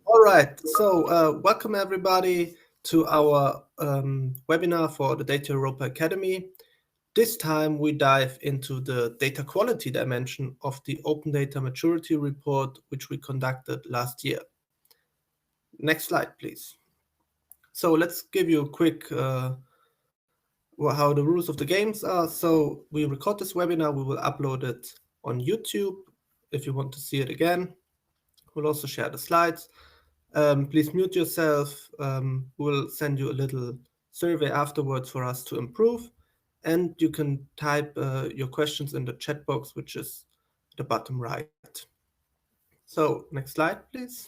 All right, so welcome everybody to our webinar for the Data.europa Academy. This time we dive into the data quality dimension of the Open Data Maturity Report, which we conducted last year. Next slide, please. So let's give you a quick how the rules of the games are. So we record this webinar, we will upload it on YouTube if you want to see it again. We'll also share the slides. Please mute yourself. We'll send you a little survey afterwards for us to improve. And you can type your questions in the chat box, which is the bottom right. So next slide, please.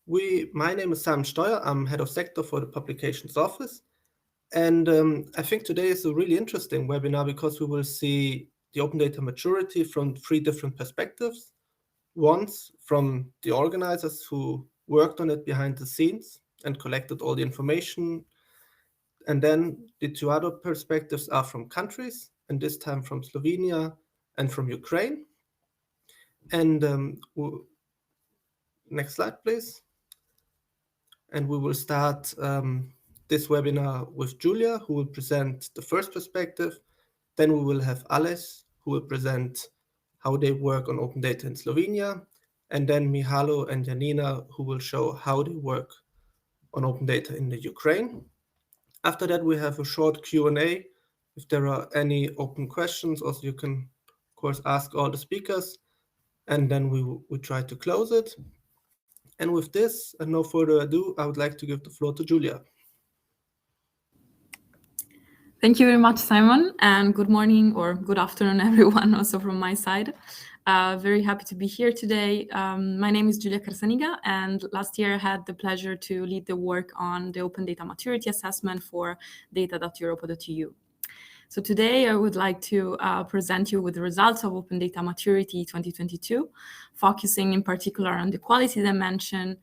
My name is Simon Steuer. I'm head of sector for the publications office. And I think today is a really interesting webinar because we will see the open data maturity from 3 different perspectives. Once from the organizers who worked on it behind the scenes and collected all the information. And then the 2 other perspectives are from countries, and this time from Slovenia and from Ukraine. And next slide, please. And we will start this webinar with Julia, who will present the first perspective. Then we will have Ales, who will present how they work on open data in Slovenia. And then Mihalo and Janina, who will show how they work on open data in the Ukraine. After that, we have a short Q&A. If there are any open questions, also you can, of course, ask all the speakers. And then we try to close it. And with this, and no further ado, I would like to give the floor to Julia. Thank you very much, Simon, and good morning or good afternoon, everyone, also from my side. Very happy to be here today. My name is Julia Carsaniga, and last year I had the pleasure to lead the work on the Open Data Maturity Assessment for data.europa.eu. So today I would like to present you with the results of Open Data Maturity 2022, focusing in particular on the quality dimension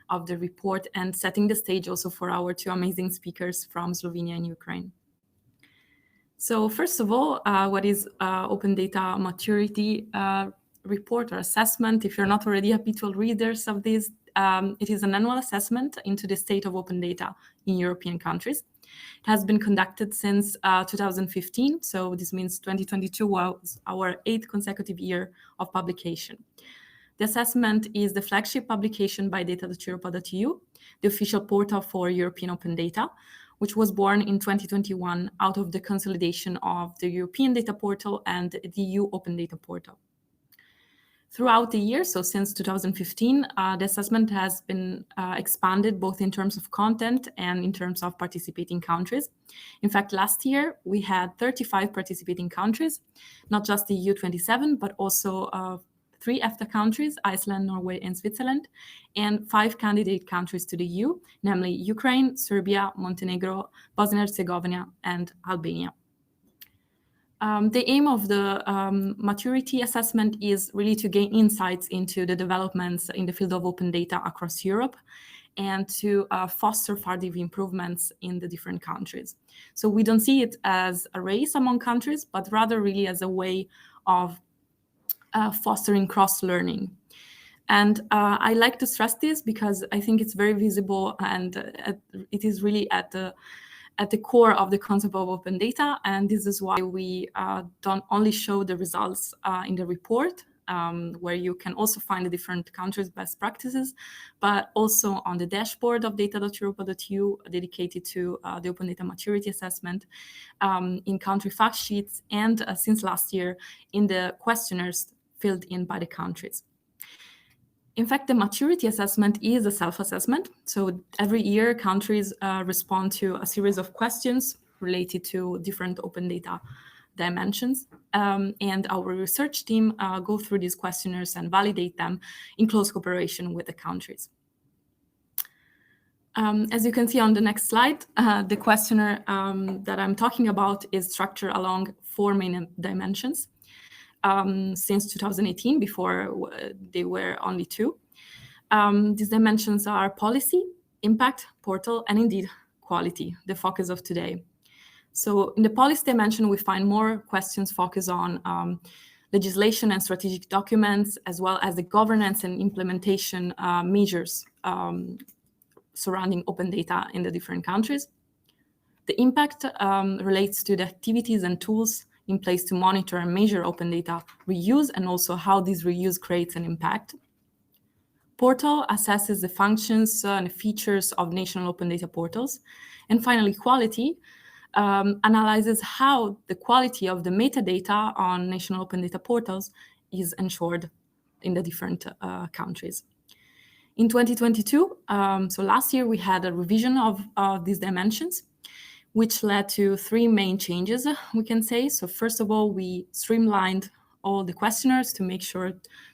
of the report and setting the stage also for our 2 amazing speakers from Slovenia and Ukraine. So first of all, what is Open Data Maturity Report or assessment? If you're not already habitual readers of this, it is an annual assessment into the state of open data in European countries. It has been conducted since 2015, so this means 2022 was our 8th consecutive year of publication. The assessment is the flagship publication by data.europa.eu, the official portal for European open data, which was born in 2021 out of the consolidation of the European Data Portal and the EU Open Data Portal. Throughout the year, so since 2015, the assessment has been expanded both in terms of content and in terms of participating countries. In fact, last year we had 35 participating countries, not just the EU 27, but also 3 EFTA countries, Iceland, Norway, and Switzerland, and 5 candidate countries to the EU, namely Ukraine, Serbia, Montenegro, Bosnia and Herzegovina, and Albania. The aim of the maturity assessment is really to gain insights into the developments in the field of open data across Europe and to foster further improvements in the different countries. So we don't see it as a race among countries, but rather really as a way of fostering cross-learning. And I like to stress this because I think it's very visible and it is really at the core of the concept of open data. And this is why we don't only show the results in the report, where you can also find the different countries' best practices, but also on the dashboard of data.europa.eu dedicated to the Open Data Maturity Assessment, in country fact sheets, and since last year in the questionnaires filled in by the countries. In fact, the maturity assessment is a self-assessment. So every year, countries respond to a series of questions related to different open data dimensions. And our research team go through these questionnaires and validate them in close cooperation with the countries. As you can see on the next slide, the questionnaire that I'm talking about is structured along 4 main dimensions. Since 2018, before they were only 2. These dimensions are policy, impact, portal, and indeed quality, the focus of today. So in the policy dimension, we find more questions focused on legislation and strategic documents, as well as the governance and implementation measures surrounding open data in the different countries. The impact relates to the activities and tools in place to monitor and measure open data reuse, and also how this reuse creates an impact. Portal assesses the functions and features of national open data portals. And finally, quality analyzes how the quality of the metadata on national open data portals is ensured in the different countries. In 2022, so last year, we had a revision of these dimensions, which led to three main changes, we can say. So first of all, we streamlined all the questionnaires to make sure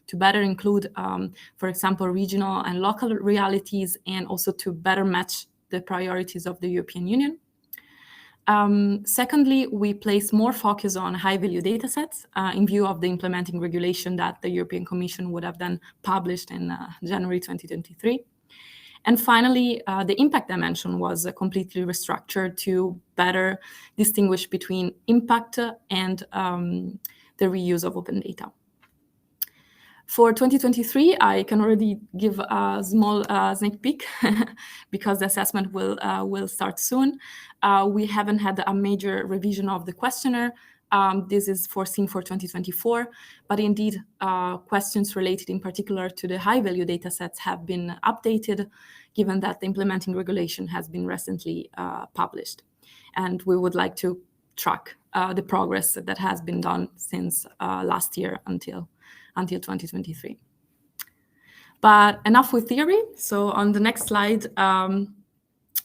to better include, for example, regional and local realities, and also to better match the priorities of the European Union. Secondly, we place more focus on high-value datasets in view of the implementing regulation that the European Commission would have then published in January 2023. And finally, the impact dimension was completely restructured to better distinguish between impact and the reuse of open data. For 2023, I can already give a small sneak peek because the assessment will start soon. We haven't had a major revision of the questionnaire. This is foreseen for 2024, but indeed, questions related in particular to the high-value datasets have been updated, given that the implementing regulation has been recently published. And we would like to track the progress that has been done since last year until 2023. But enough with theory. So on the next slide,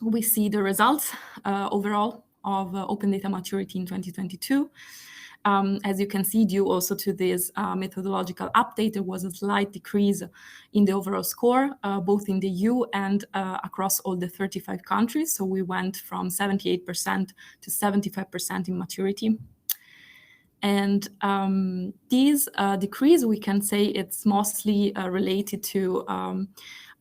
we see the results overall of open data maturity in 2022. As you can see, due also to this methodological update, there was a slight decrease in the overall score, both in the EU and across all the 35 countries. So we went from 78% to 75% in maturity. And this decrease, we can say it's mostly related to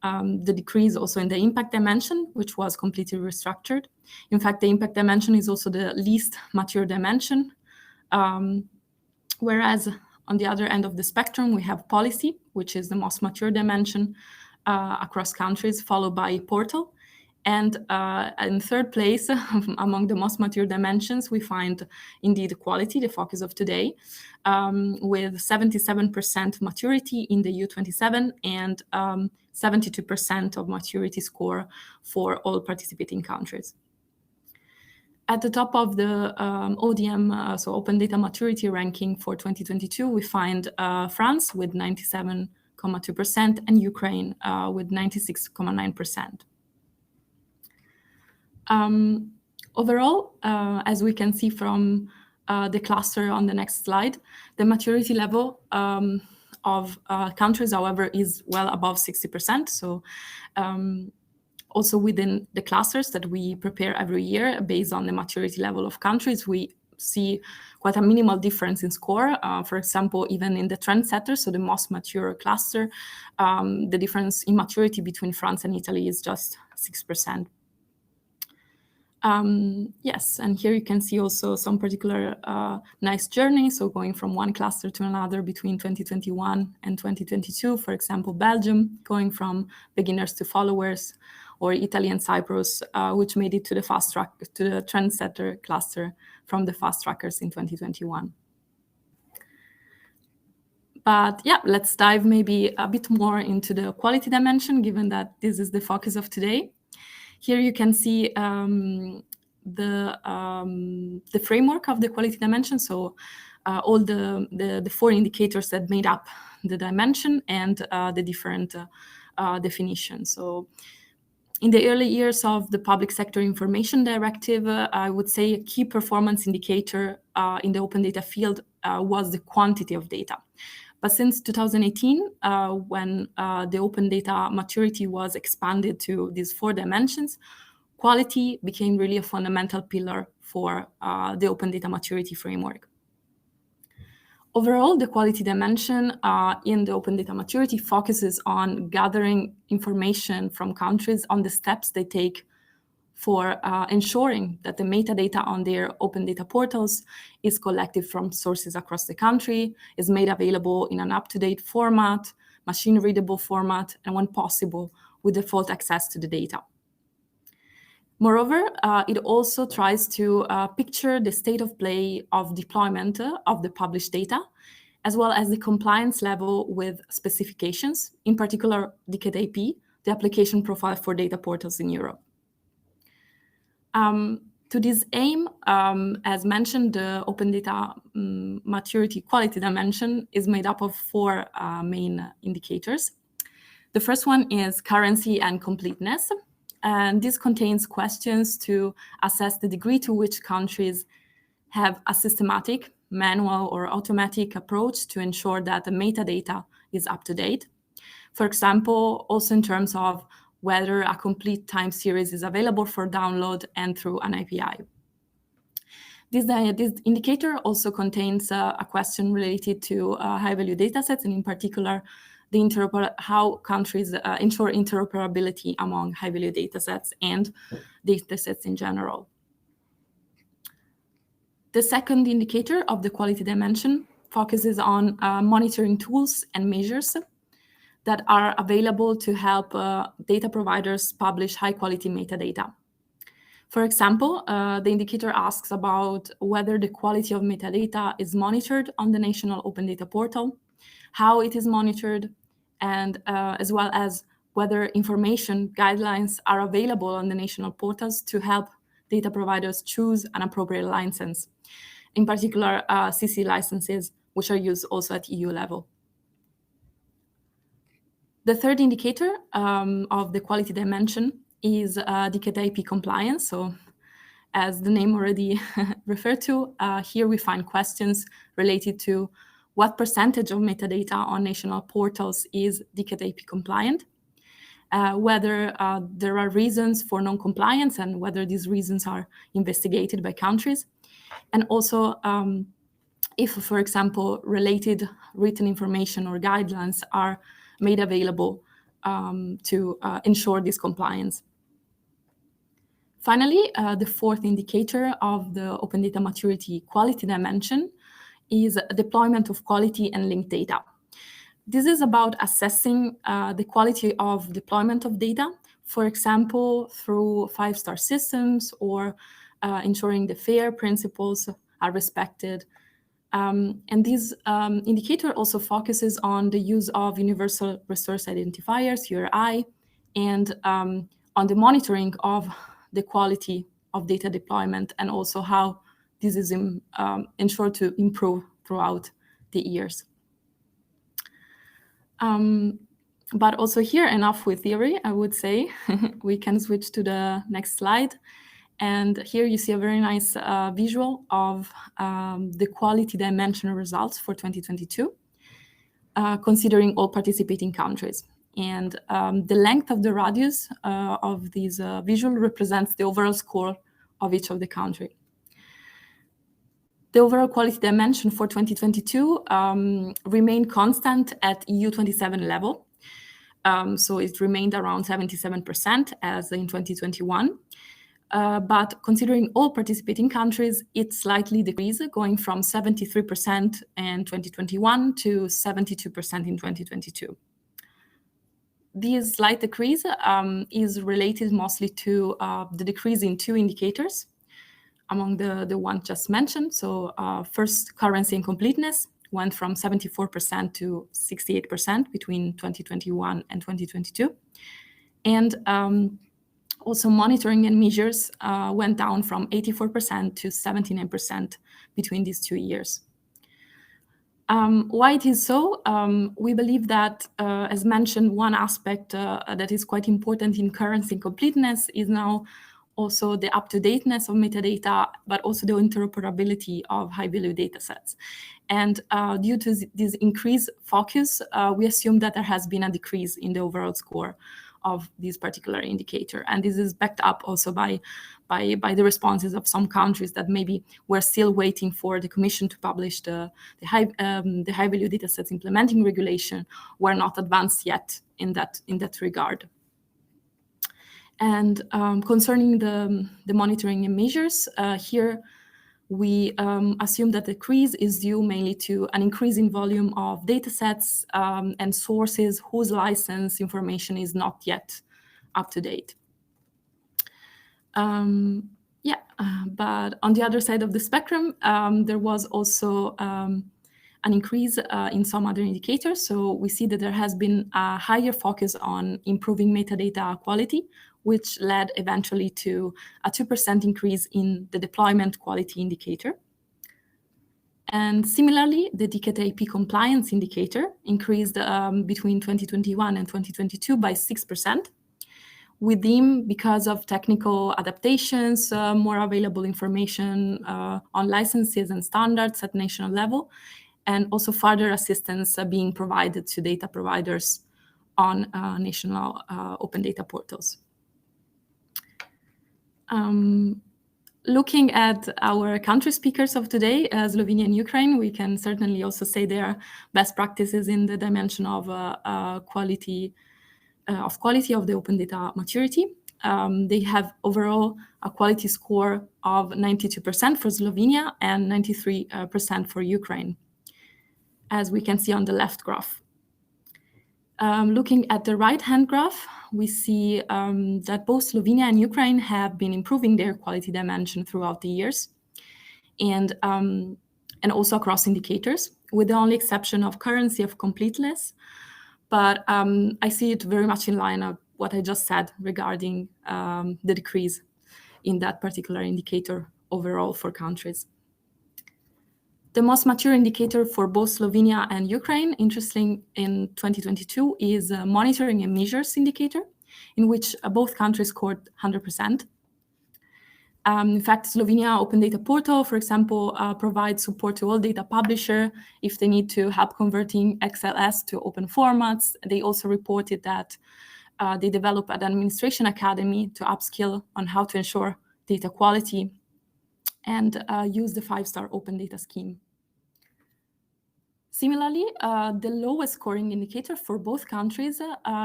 the decrease also in the impact dimension, which was completely restructured. In fact, the impact dimension is also the least mature dimension. Whereas on the other end of the spectrum, we have policy, which is the most mature dimension across countries, followed by portal. And in third place, among the most mature dimensions, we find indeed quality, the focus of today, with 77% maturity in the EU27 and 72% of maturity score for all participating countries. At the top of the ODM, so Open Data Maturity ranking for 2022, we find France with 97.2% and Ukraine with 96.9%. Overall, as we can see from the cluster on the next slide, the maturity level of countries, however, is well above 60%. So also within the clusters that we prepare every year based on the maturity level of countries, we see quite a minimal difference in score. For example, even in the trendsetter, so the most mature cluster, the difference in maturity between France and Italy is just 6%. Yes, and here you can see also some particular nice journey. So going from one cluster to another between 2021 and 2022, for example, Belgium, going from beginners to followers, or Italy and Cyprus, which made it to the to the trendsetter cluster from the fast trackers in 2021. But yeah, let's dive maybe a bit more into the quality dimension, given that this is the focus of today. Here you can see the framework of the quality dimension, so all the four indicators that made up the dimension and the different definitions. So in the early years of the Public Sector Information Directive, I would say a key performance indicator in the open data field was the quantity of data. But since 2018, when the open data maturity was expanded to these four dimensions, quality became really a fundamental pillar for the open data maturity framework. Overall, the quality dimension in the open data maturity focuses on gathering information from countries on the steps they take for ensuring that the metadata on their open data portals is collected from sources across the country, is made available in an up-to-date format, machine-readable format, and when possible, with default access to the data. Moreover, it also tries to picture the state of play of deployment of the published data, as well as the compliance level with specifications, in particular DCAT-AP, the application profile for data portals in Europe. To this aim, as mentioned, the open data maturity quality dimension is made up of 4 main indicators. The first one is currency and completeness, and this contains questions to assess the degree to which countries have a systematic, manual, or automatic approach to ensure that the metadata is up to date. For example, also in terms of whether a complete time series is available for download and through an API. This indicator also contains a question related to high-value datasets, and in particular, how countries ensure interoperability among high-value datasets and datasets in general. The second indicator of the quality dimension focuses on monitoring tools and measures that are available to help data providers publish high-quality metadata. For example, the indicator asks about whether the quality of metadata is monitored on the national open data portal, how it is monitored, and as well as whether information guidelines are available on the national portals to help data providers choose an appropriate license, in particular CC licenses, which are used also at EU level. The third indicator of the quality dimension is DCAT-AP compliance. So as the name already referred to, here we find questions related to what percentage of metadata on national portals is DCAT-AP compliant, whether there are reasons for non-compliance and whether these reasons are investigated by countries, and also if, for example, related written information or guidelines are made available to ensure this compliance. Finally, the fourth indicator of the open data maturity quality dimension is deployment of quality and linked data. This is about assessing the quality of deployment of data, for example, through 5-star systems or ensuring the FAIR principles are respected. And this indicator also focuses on the use of universal resource identifiers, URI, and on the monitoring of the quality of data deployment and also how this is ensured to improve throughout the years. But also here, enough with theory, I would say. We can switch to the next slide. And here you see a very nice visual of the quality dimension results for 2022, considering all participating countries. And the length of the radius of this visual represents the overall score of each of the country. The overall quality dimension for 2022 remained constant at EU27 level. So it remained around 77% as in 2021. But considering all participating countries, it slightly decreased, going from 73% in 2021 to 72% in 2022. This slight decrease is related mostly to the decrease in 2 indicators among the one just mentioned. So first, currency and completeness went from 74% to 68% between 2021 and 2022. And also monitoring and measures went down from 84% to 79% between these 2 years. Why it is so? We believe that, as mentioned, one aspect that is quite important in currency and completeness is now also the up-to-dateness of metadata, but also the interoperability of high-value datasets. And due to this increased focus, we assume that there has been a decrease in the overall score of this particular indicator. And this is backed up also by the responses of some countries that maybe were still waiting for the Commission to publish the high-value datasets implementing regulation, were not advanced yet in that regard. And concerning the monitoring and measures, here we assume that the decrease is due mainly to an increase in volume of datasets and sources whose license information is not yet up to date. But on the other side of the spectrum, there was also an increase in some other indicators. So we see that there has been a higher focus on improving metadata quality, which led eventually to a 2% increase in the deployment quality indicator. And similarly, the DCAT-AP compliance indicator increased between 2021 and 2022 by 6%. Within, because of technical adaptations, more available information on licenses and standards at national level, and also further assistance being provided to data providers on national open data portals. Looking at our country speakers of today, Slovenia and Ukraine, we can certainly also say they are best practices in the dimension of quality of the open data maturity. They have overall a quality score of 92% for Slovenia and 93% for Ukraine, as we can see on the left graph. Looking at the right-hand graph, we see that both Slovenia and Ukraine have been improving their quality dimension throughout the years, and also across indicators, with the only exception of currency of completeness. But I see it very much in line of what I just said regarding the decrease in that particular indicator overall for countries. The most mature indicator for both Slovenia and Ukraine, interesting in 2022, is a monitoring and measures indicator, in which both countries scored 100%. In fact, Slovenia Open Data Portal, for example, provides support to all data publisher if they need to help converting XLS to open formats. They also reported that they developed an administration academy to upskill on how to ensure data quality and use the 5-star open data scheme. Similarly, the lowest scoring indicator for both countries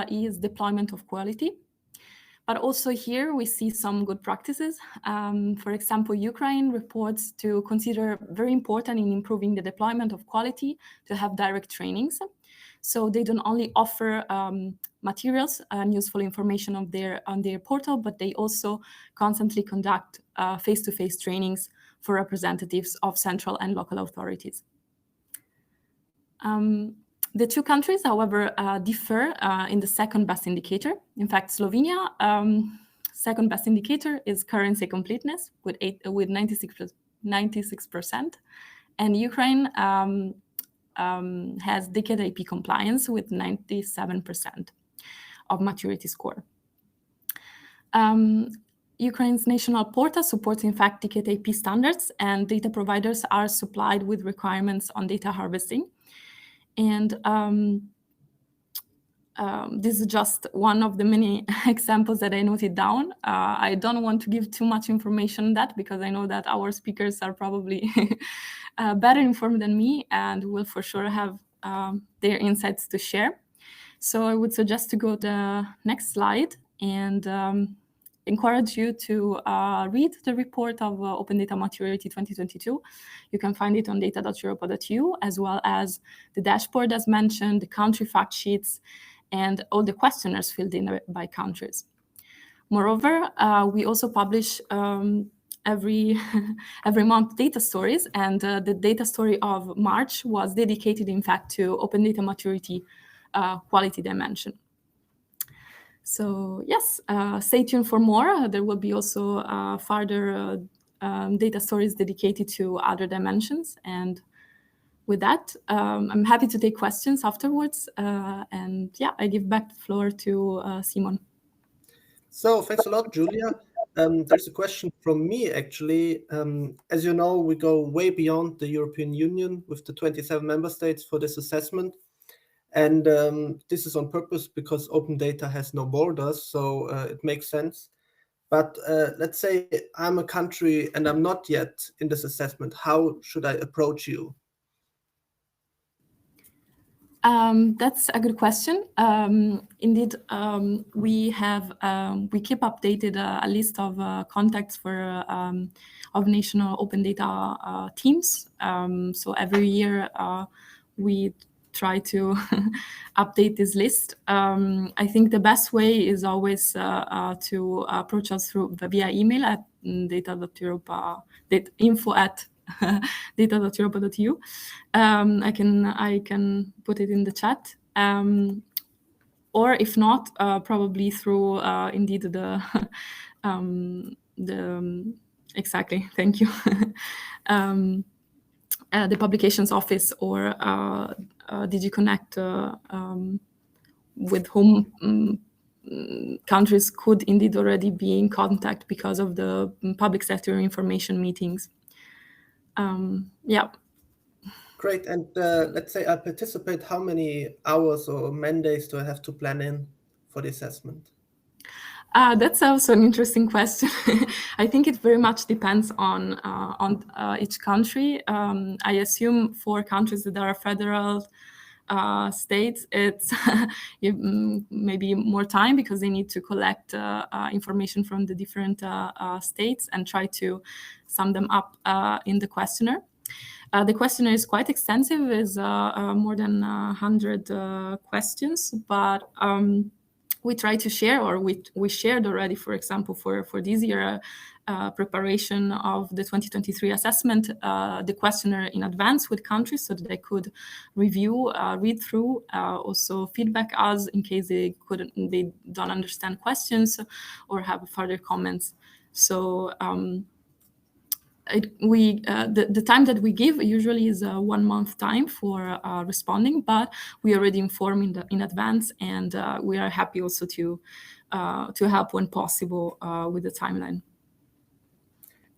is deployment of quality. But also here we see some good practices. For example, Ukraine reports to consider very important in improving the deployment of quality to have direct trainings. So they don't only offer materials and useful information on their portal, but they also constantly conduct face-to-face trainings for representatives of central and local authorities. The two countries, however, differ in the second best indicator. In fact, Slovenia, second best indicator is currency completeness with 96%, and Ukraine has DCAT-AP compliance with 97% of maturity score. Ukraine's national portal supports, in fact, DCAT-AP standards, and data providers are supplied with requirements on data harvesting. And this is just one of the many examples that I noted down. I don't want to give too much information on that because I know that our speakers are probably better informed than me and will for sure have their insights to share. So I would suggest to go to the next slide and encourage you to read the report of Open Data Maturity 2022. You can find it on data.europa.eu, as well as the dashboard as mentioned, the country fact sheets, and all the questionnaires filled in by countries. Moreover, we also publish every month data stories, and the data story of March was dedicated, in fact, to Open Data Maturity quality dimension. So yes, stay tuned for more. There will be also further data stories dedicated to other dimensions. And with that, I'm happy to take questions afterwards. And yeah, I give back the floor to Simon. So thanks a lot, Julia. There's a question from me, actually. As you know, we go way beyond the European Union with the 27 member states for this assessment. And this is on purpose because open data has no borders, so it makes sense. But let's say I'm a country and I'm not yet in this assessment. How should I approach you? That's a good question. Indeed, we keep updated a list of contacts for of national open data teams. So every year we try to update this list. I think the best way is always to approach us via email at data.europa, info at data.europa.eu. I can put it in the chat. Or if not, probably through indeed exactly. Thank you. The publications office or DG Connect, with whom countries could indeed already be in contact because of the public sector information meetings. Yeah. Great. And let's say I participate, how many hours or man days do I have to plan in for the assessment? That's also an interesting question. I think it very much depends on each country. I assume for countries that are federal states, it's maybe more time because they need to collect information from the different states and try to sum them up in the questionnaire. The questionnaire is quite extensive, is more than 100 questions, but we try to share, or we shared already, for example, for this year, preparation of the 2023 assessment, the questionnaire in advance with countries so that they could review, read through, also feedback us in case they don't understand questions or have further comments. So the time that we give usually is 1 month time for responding, but we already inform in advance, and we are happy also to help when possible with the timeline.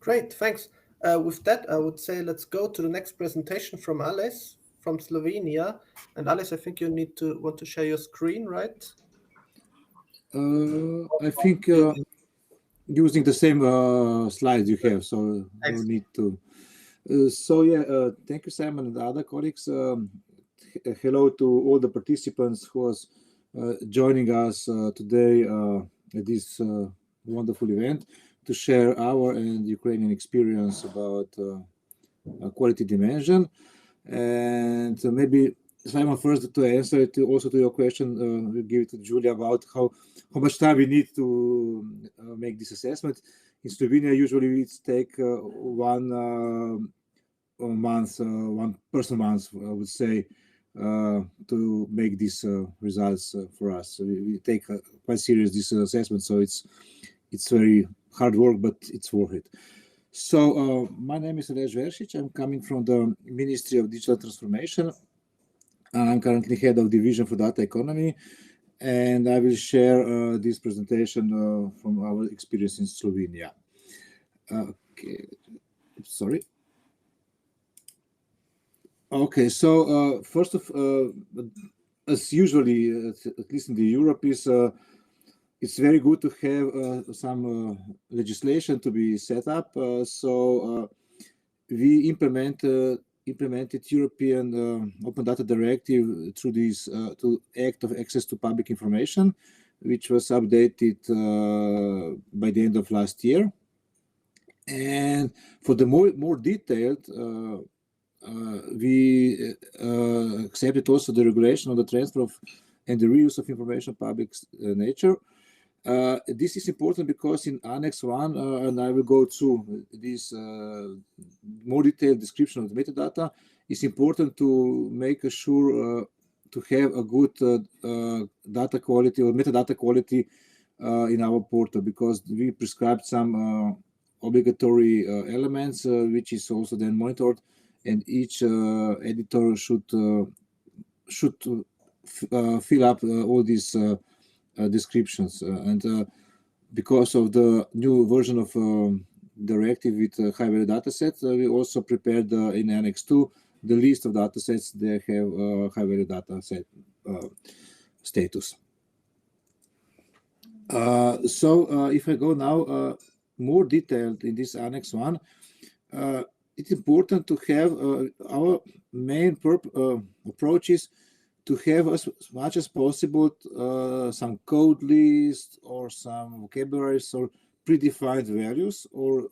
Great, thanks. With that, I would say let's go to the next presentation from Alice from Slovenia. And Alice, I think you want to share your screen, right? I think using the same slides you have, so no need to. Thank you, Simon, and the other colleagues. Hello to all the participants who are joining us today at this wonderful event to share our and Ukrainian experience about quality dimension. And maybe Simon, first to answer also to your question, we'll give it to Julia about how much time we need to make this assessment. In Slovenia, usually it takes 1 month, 1 person month, I would say, to make these results for us. So we take quite serious this assessment, so it's very hard work, but it's worth it. So my name is Aleš Veršič. I'm coming from the Ministry of Digital Transformation. I'm currently head of division for data economy, and I will share this presentation from our experience in Slovenia. Okay, sorry. Okay, so first of as usually, at least in the Europe, is it's very good to have some legislation to be set up. So we implemented European Open Data Directive through this to Act of Access to Public Information, which was updated by the end of last year. And for the more detailed, we accepted also the regulation of the transfer of and the reuse of information of public nature. This is important because in Annex 1, and I will go through this more detailed description of the metadata, it's important to make sure to have a good data quality or metadata quality in our portal, because we prescribed some obligatory elements, which is also then monitored, and each editor should fill up all these descriptions. And because of the new version of directive with high-value datasets, we also prepared in Annex 2 the list of datasets that have high-value dataset status. So if I go now more detailed in this Annex 1, it's important to have our main approach is to have as much as possible some code list or some vocabularies or predefined values, or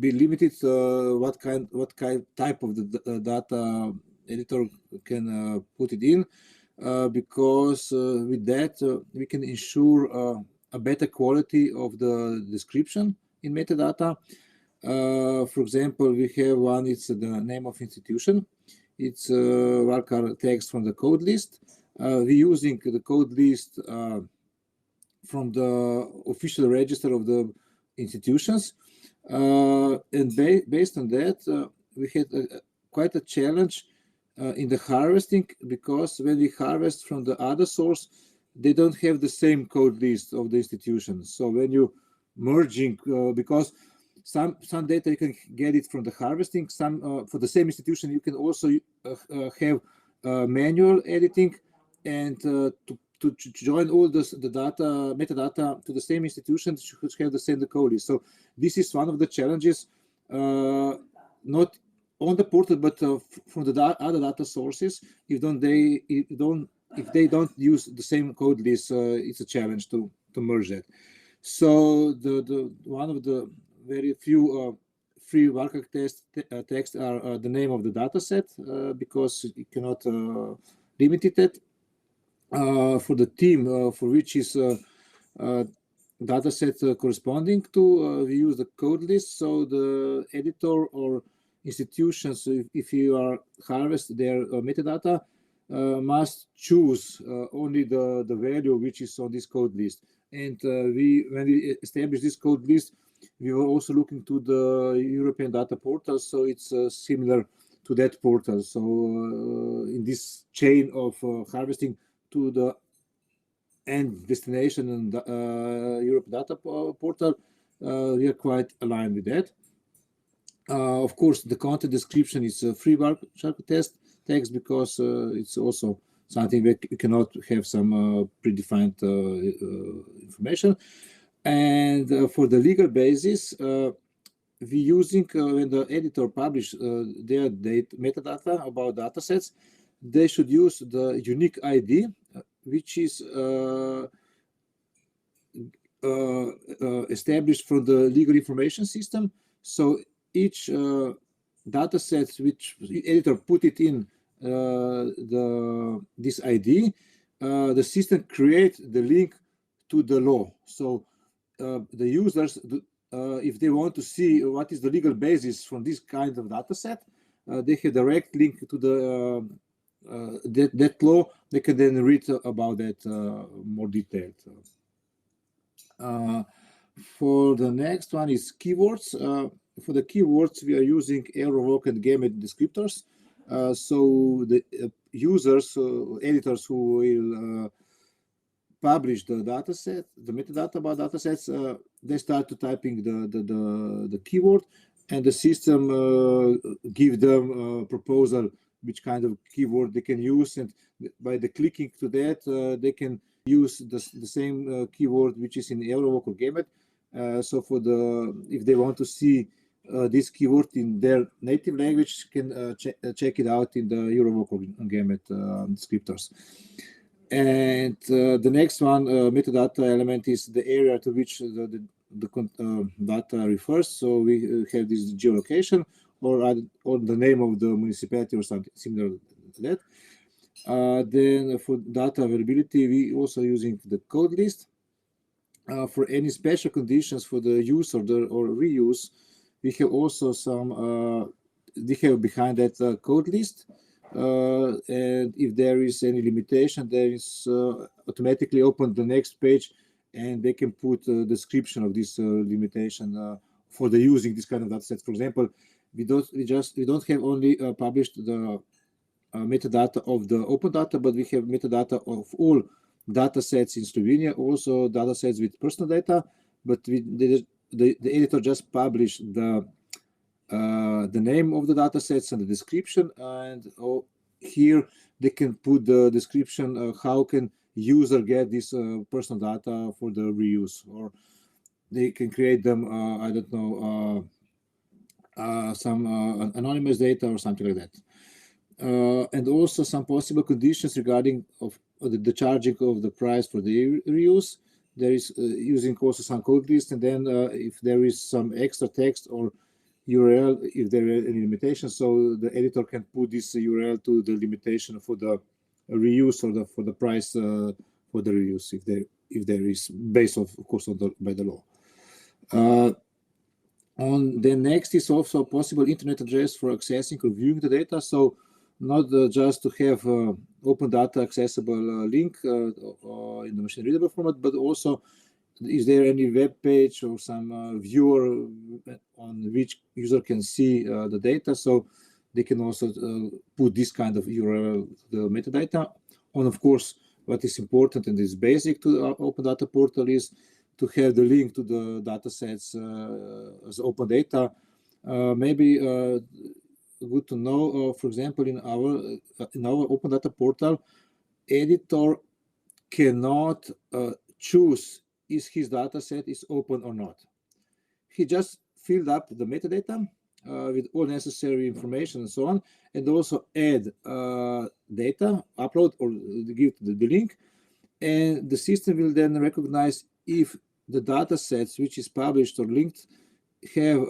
be limited what type of the data editor can put it in, because with that we can ensure a better quality of the description in metadata. For example, we have one, it's the name of institution. It's Varkar text from the code list. We're using the code list from the official register of the institutions. And based on that, we had quite a challenge in the harvesting, because when we harvest from the other source, they don't have the same code list of the institutions. So when you merging, because some data you can get it from the harvesting, some for the same institution you can also have manual editing, and to join all the data metadata to the same institution should have the same code list. So this is one of the challenges, not on the portal, but from the other data sources. If they don't use the same code list, it's a challenge to merge that. So the one of the very few free Varkar text are the name of the data set, because you cannot limit it. For the team for which is data set corresponding to, we use the code list. So the editor or institutions, if you are harvest their metadata, must choose only the value which is on this code list. And when we establish this code list, we were also looking to the European data portal, so it's similar to that portal. So in this chain of harvesting to the end destination and Europe data portal, we are quite aligned with that. Of course, the content description is a free Varkar text, because it's also something that you cannot have some predefined information. And for the legal basis, we're using, when the editor publish their metadata about datasets, they should use the unique ID, which is established from the legal information system. So each dataset which the editor put it in this ID, the system creates the link to the law. So the users, if they want to see what is the legal basis from this kind of data set, they have direct link to the that law. They can then read about that more detailed. For the next one is keywords. For the keywords, we are using Eurovoc and Gamete descriptors. So the users, editors who will publish the dataset, the metadata about datasets, they start to typing the keyword, and the system give them a proposal which kind of keyword they can use, and by the clicking to that, they can use the same keyword which is in Eurovoc or Gamete. So for if they want to see this keyword in their native language, can check it out in the Eurovoc or Gamete descriptors. And the next one, metadata element, is the area to which the data refers. So we have this geolocation or the name of the municipality or something similar to that. Then for data availability, we also using the code list. For any special conditions for the use or reuse, we have also some, we have behind that code list. And if there is any limitation, there is automatically open the next page, and they can put a description of this limitation for the using this kind of data sets. For example, we don't have only published the metadata of the open data, but we have metadata of all data sets in Slovenia, also data sets with personal data. But the editor just published the name of the data sets and the description, and here they can put the description how can user get this personal data for the reuse, or they can create them I don't know some anonymous data or something like that. and also some possible conditions regarding of the charging of the price for the reuse. There is using also some code list, and then if there is some extra text or URL, if there are any limitations, so the editor can put this URL to the limitation for the reuse or for the price for the reuse, if there is, based of course by the law. On the next is also a possible internet address for accessing or viewing the data. So not just to have open data accessible link in the machine readable format, but also is there any web page or some viewer on which user can see the data, so they can also put this kind of URL, the metadata. And of course, what is important and is basic to the open data portal is to have the link to the data sets as open data. Maybe good to know, for example, in our open data portal, editor cannot choose if his data set is open or not. He just filled up the metadata with all necessary information and so on, and also add data, upload or give the link, and the system will then recognize if the data sets which is published or linked have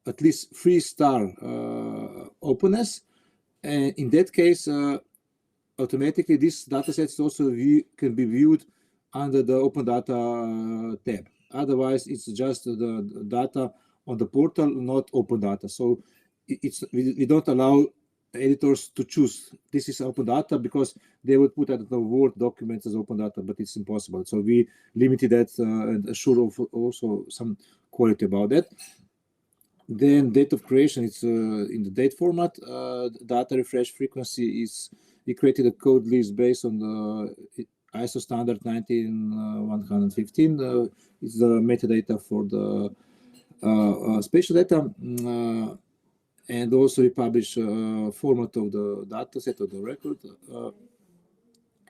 at least 3-star openness, and in that case automatically this data sets also can be viewed under the open data tab. Otherwise it's just the data on the portal, not open data. So we don't allow editors to choose this is open data, because they would put at the Word documents as open data, but it's impossible. So we limited that and assure also some quality about that. Then date of creation, it's in the date format. Data refresh frequency is, we created a code list based on the ISO standard 19115. It's the metadata for the spatial data. And also we publish format of the data set of the record.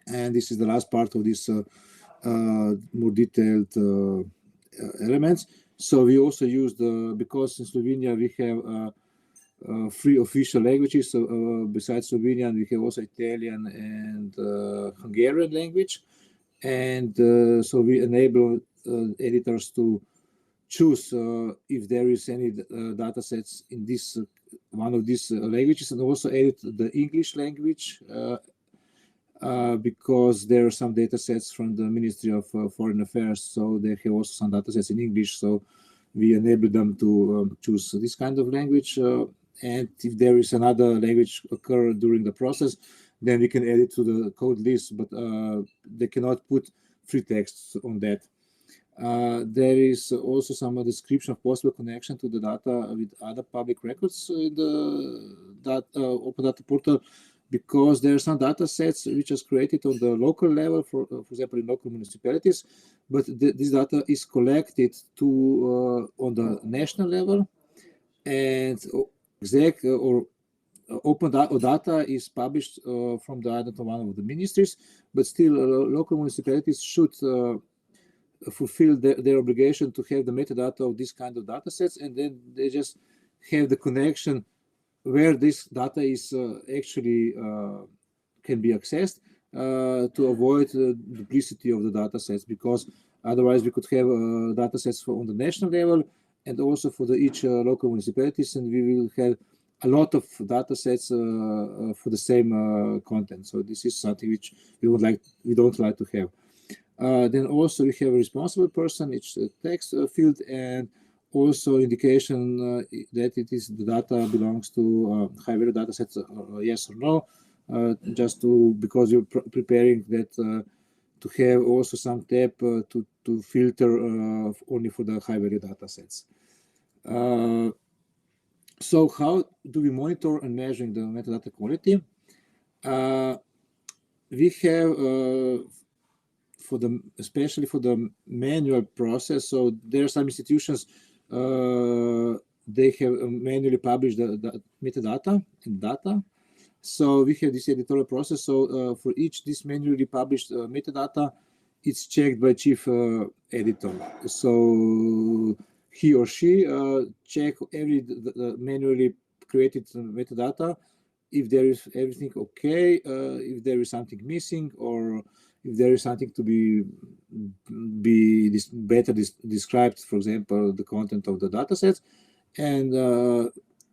And this is the last part of this more detailed elements. So we also use because in Slovenia we have 3 official languages. So besides Slovenian, we have also Italian and Hungarian language. And so we enable editors to choose if there is any data sets in this one of these languages, and also edit the English language because there are some data sets from the Ministry of Foreign Affairs, so they have also some data sets in English, so we enable them to choose this kind of language. And if there is another language occur during the process, then we can add it to the code list, but they cannot put free texts on that. There is also some description of possible connection to the data with other public records in the open data portal, because there are some data sets which is created on the local level, for example, in local municipalities, but this data is collected to on the national level, and exec or open data is published from the either one of the ministries, but still local municipalities should fulfill their obligation to have the metadata of this kind of data sets, and then they just have the connection where this data is actually can be accessed to avoid duplicity of the data sets, because otherwise we could have data sets on the national level and also for each local municipalities, and we will have a lot of data sets for the same content. So this is something which we don't like to have. Then also we have a responsible person, it's a text field, and also indication that it is the data belongs to high value data sets, yes or no, just because you're preparing that to have also some tab to filter only for the high value data sets. So how do we monitor and measuring the metadata quality? We have especially for the manual process. So there are some institutions, they have manually published the metadata and data. So we have this editorial process. So for each this manually published metadata, it's checked by chief editor. So he or she check every manually created metadata if there is everything okay, if there is something missing, or if there is something to be better described, for example, the content of the datasets. And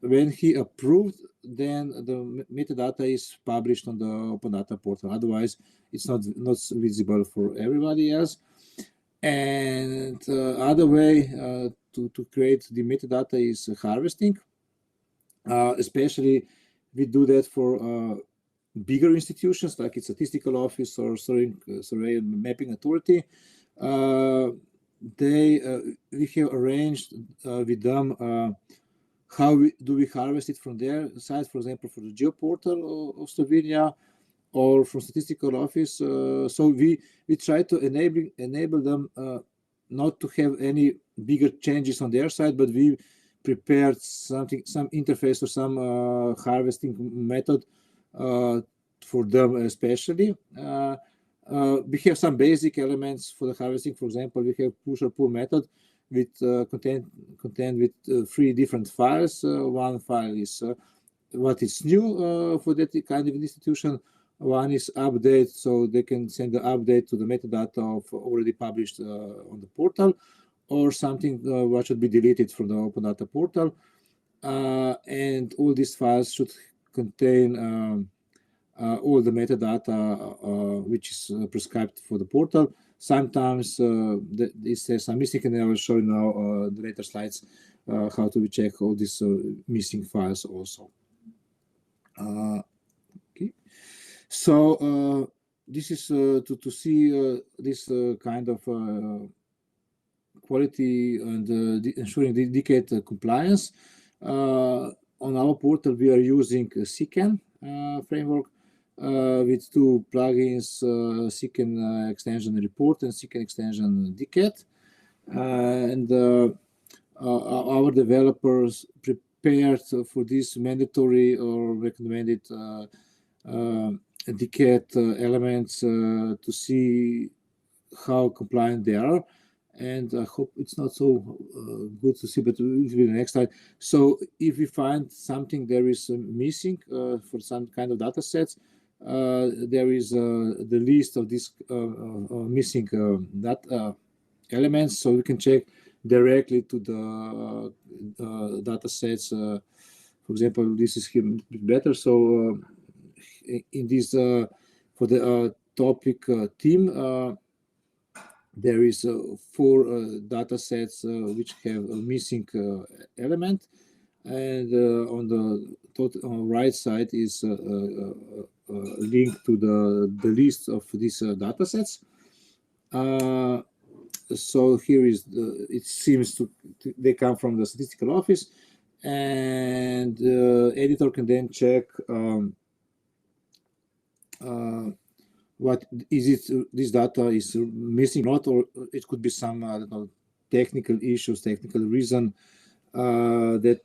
when he approved, then the metadata is published on the Open Data portal. Otherwise, it's not visible for everybody else. And other way to create the metadata is harvesting. Especially, we do that for bigger institutions like its statistical office or survey and mapping authority. We have arranged with them how do we harvest it from their side, for example, for the geoportal of Slovenia or from statistical office. So we try to enable them not to have any bigger changes on their side, but we prepared some interface or some harvesting method for them especially. We have some basic elements for the harvesting. For example, we have push or pull method with content with 3 different files. One file is what is new for that kind of institution. One is update, so they can send the update to the metadata of already published on the portal, or something what should be deleted from the Open Data portal. And all these files should contain all the metadata which is prescribed for the portal. Sometimes this has some missing, and I will show you now the later slides how to check all these missing files also. Okay, so this is to see this kind of quality and ensuring the DCAT compliance. On our portal, we are using CCAN framework with 2 plugins, CCAN extension report and CCAN extension DCAT. And our developers prepared for this mandatory or recommended DCAT elements to see how compliant they are. And I hope it's not so good to see, but it will be the next slide. So if we find something there is missing for some kind of data sets, there is the list of these missing elements, so we can check directly to the data sets. For example, this is here better. So in this, for the topic team, there is 4 data sets which have a missing element, and on the right side is a link to the list of these data sets. So here is it seems they come from the statistical office, and editor can then check what is it this data is missing or not, or it could be some I don't know, technical issues, technical reason that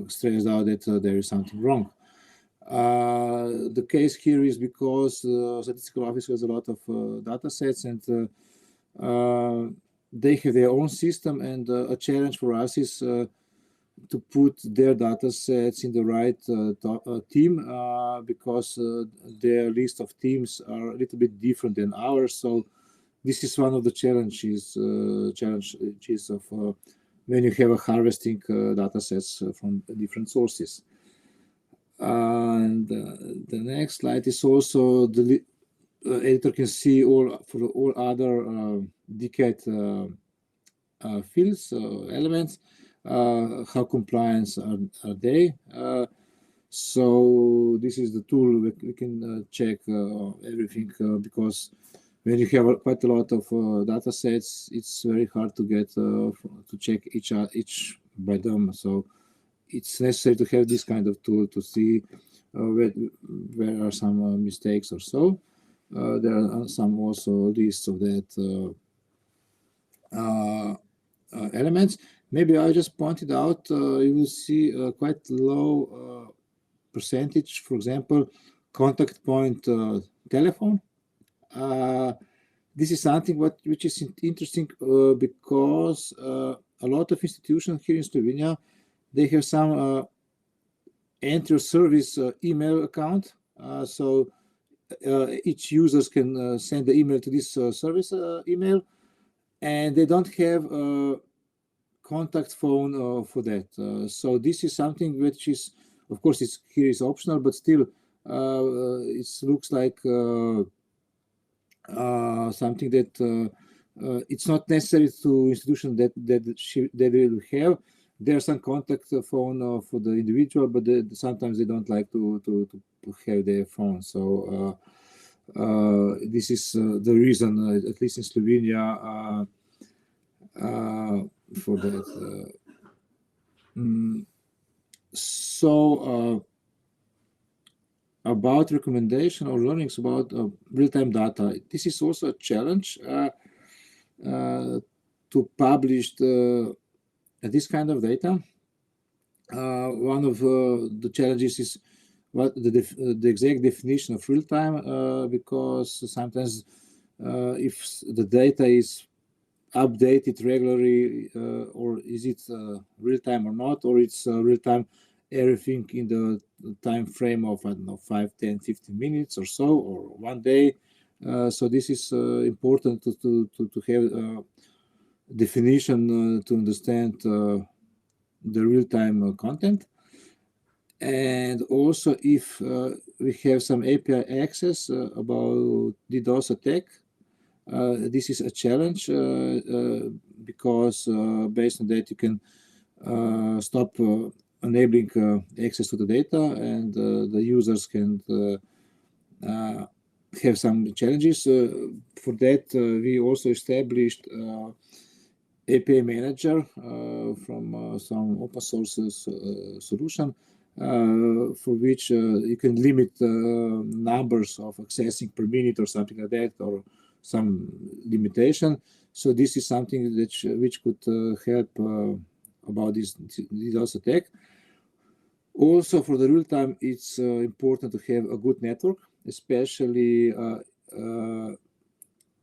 stressed out that there is something wrong. The case here is because statistical office has a lot of data sets, and they have their own system, and a challenge for us is to put their data sets in the right team, because their list of teams are a little bit different than ours. So this is one of the challenges of when you have a harvesting data sets from different sources. And the next slide is also the editor can see for all other DCAT fields, elements, how compliant are they. So this is the tool we can check everything, because when you have quite a lot of data sets, it's very hard to get to check each by them. So it's necessary to have this kind of tool to see where are some mistakes or so. There are some also lists of that elements. Maybe I just pointed out, you will see quite low percentage, for example, contact point telephone. This is something which is interesting because a lot of institutions here in Slovenia, they have some enter service email account. So each users can send the email to this service email, and they don't have a contact phone for that. So this is something which is, of course, here is optional, but still it looks like something that it's not necessary to institution that they will have. There's some contact phone for the individual, but sometimes they don't like to have their phone. So this is the reason, at least in Slovenia, for that. So about recommendation or learnings about real-time data, this is also a challenge to publish this kind of data. One of the challenges is what the exact definition of real-time, because sometimes if the data is updated regularly, or is it real-time or not, or it's real-time everything in the time frame of, I don't know, 5, 10, 15 minutes or so, or one day. So this is important to have definition to understand the real-time content. And also if we have some API access about DDoS attack, this is a challenge because based on that you can stop enabling access to the data, and the users can have some challenges. For that, we also established API manager from some open source solution, for which you can limit numbers of accessing per minute or something like that, or some limitation. So this is something that which could help about this DDoS attack. Also, for the real time, it's important to have a good network, especially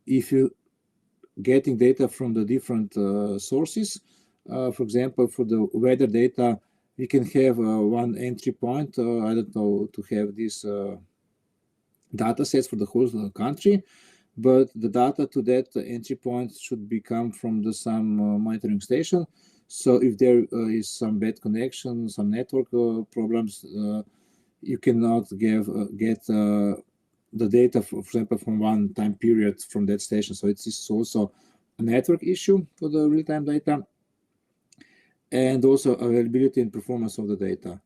if you getting data from the different sources. For example, for the weather data, we can have one entry point. I don't know, to have these data sets for the whole country, but the data to that entry point should come from some monitoring station. So if there is some bad connection, some network problems, you cannot get the data, for example, from one time period from that station. So it's also a network issue for the real-time data, and also availability and performance of the data,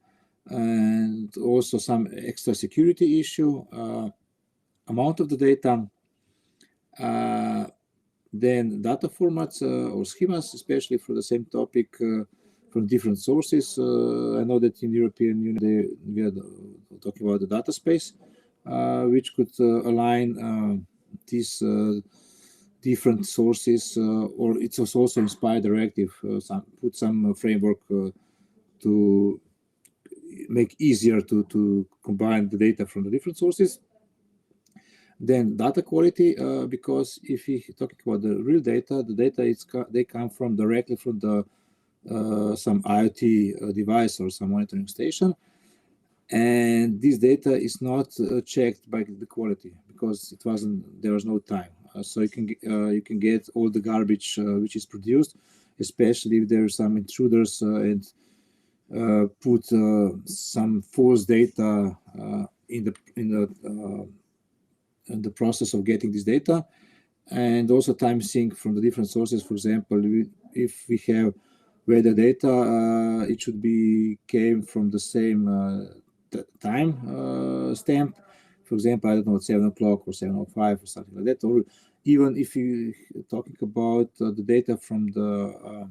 and also some extra security issue, amount of the data, then data formats or schemas, especially for the same topic from different sources. I know that in European Union we are talking about the data space, which could align these different sources, or it's also inspired directive, put some framework to make easier to combine the data from the different sources. Then data quality, because if you're talking about the real data, the data they come from directly from the some IoT device or some monitoring station, and this data is not checked by the quality because there was no time. So you can get all the garbage which is produced, especially if there are some intruders and put some false data in the process of getting this data, and also time sync from the different sources. For example, if we have weather data, it should came from the same time stamp. For example, I don't know, 7 o'clock or 7:05 or something like that. Or even if you're talking about the data from the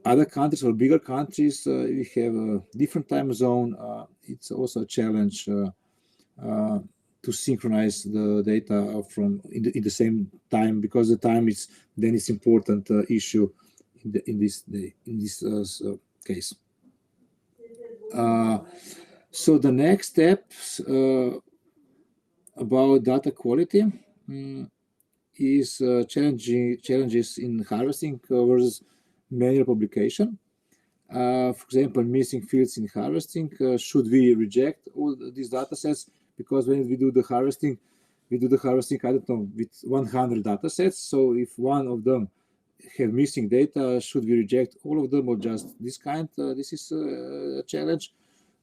other countries or bigger countries, we have a different time zone. It's also a challenge to synchronize the data from in the same time, because the time is then it's important issue in this case. So the next steps about data quality is challenges in harvesting versus manual publication. For example, missing fields in harvesting. Should we reject all these data sets? Because when we do the harvesting, I don't know, with 100 data sets. So if one of them have missing data, should we reject all of them or just this kind? This is a challenge.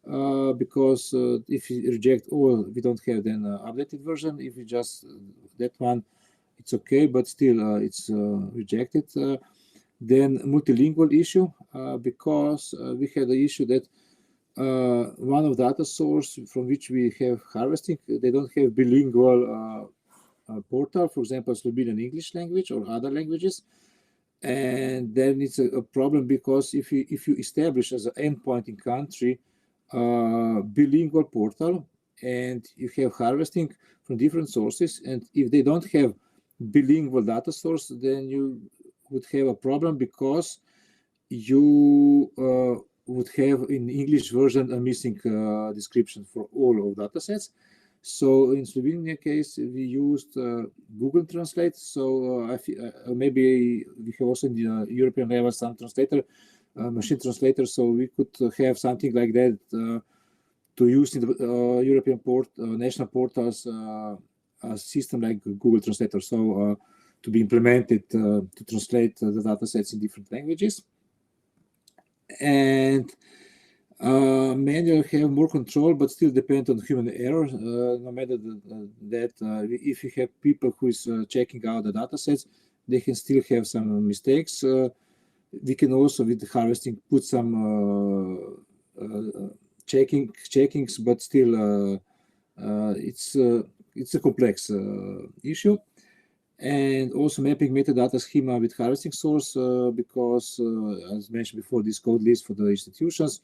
Because if we reject all, we don't have then updated version. If we just that one, it's okay, but still it's rejected. Then multilingual issue, because we had the issue that one of data source from which we have harvesting, they don't have bilingual portal, for example, Slovenian English language or other languages. And then it's a problem because if you establish as an endpoint in country bilingual portal and you have harvesting from different sources, and if they don't have bilingual data source, then you would have a problem because you would have in English version a missing description for all of data sets. So in Slovenia case, we used Google Translate. So maybe we have also in the European level some translator, machine translator. So we could have something like that to use in the European national portals, a system like Google Translator. So to be implemented to translate the data sets in different languages. And manual have more control, but still depend on human error. No matter that, if you have people who is checking out the data sets, they can still have some mistakes. We can also, with the harvesting, put some checkings, but still it's a complex issue. And also mapping metadata schema with harvesting source, because as mentioned before, this code list for the institutions,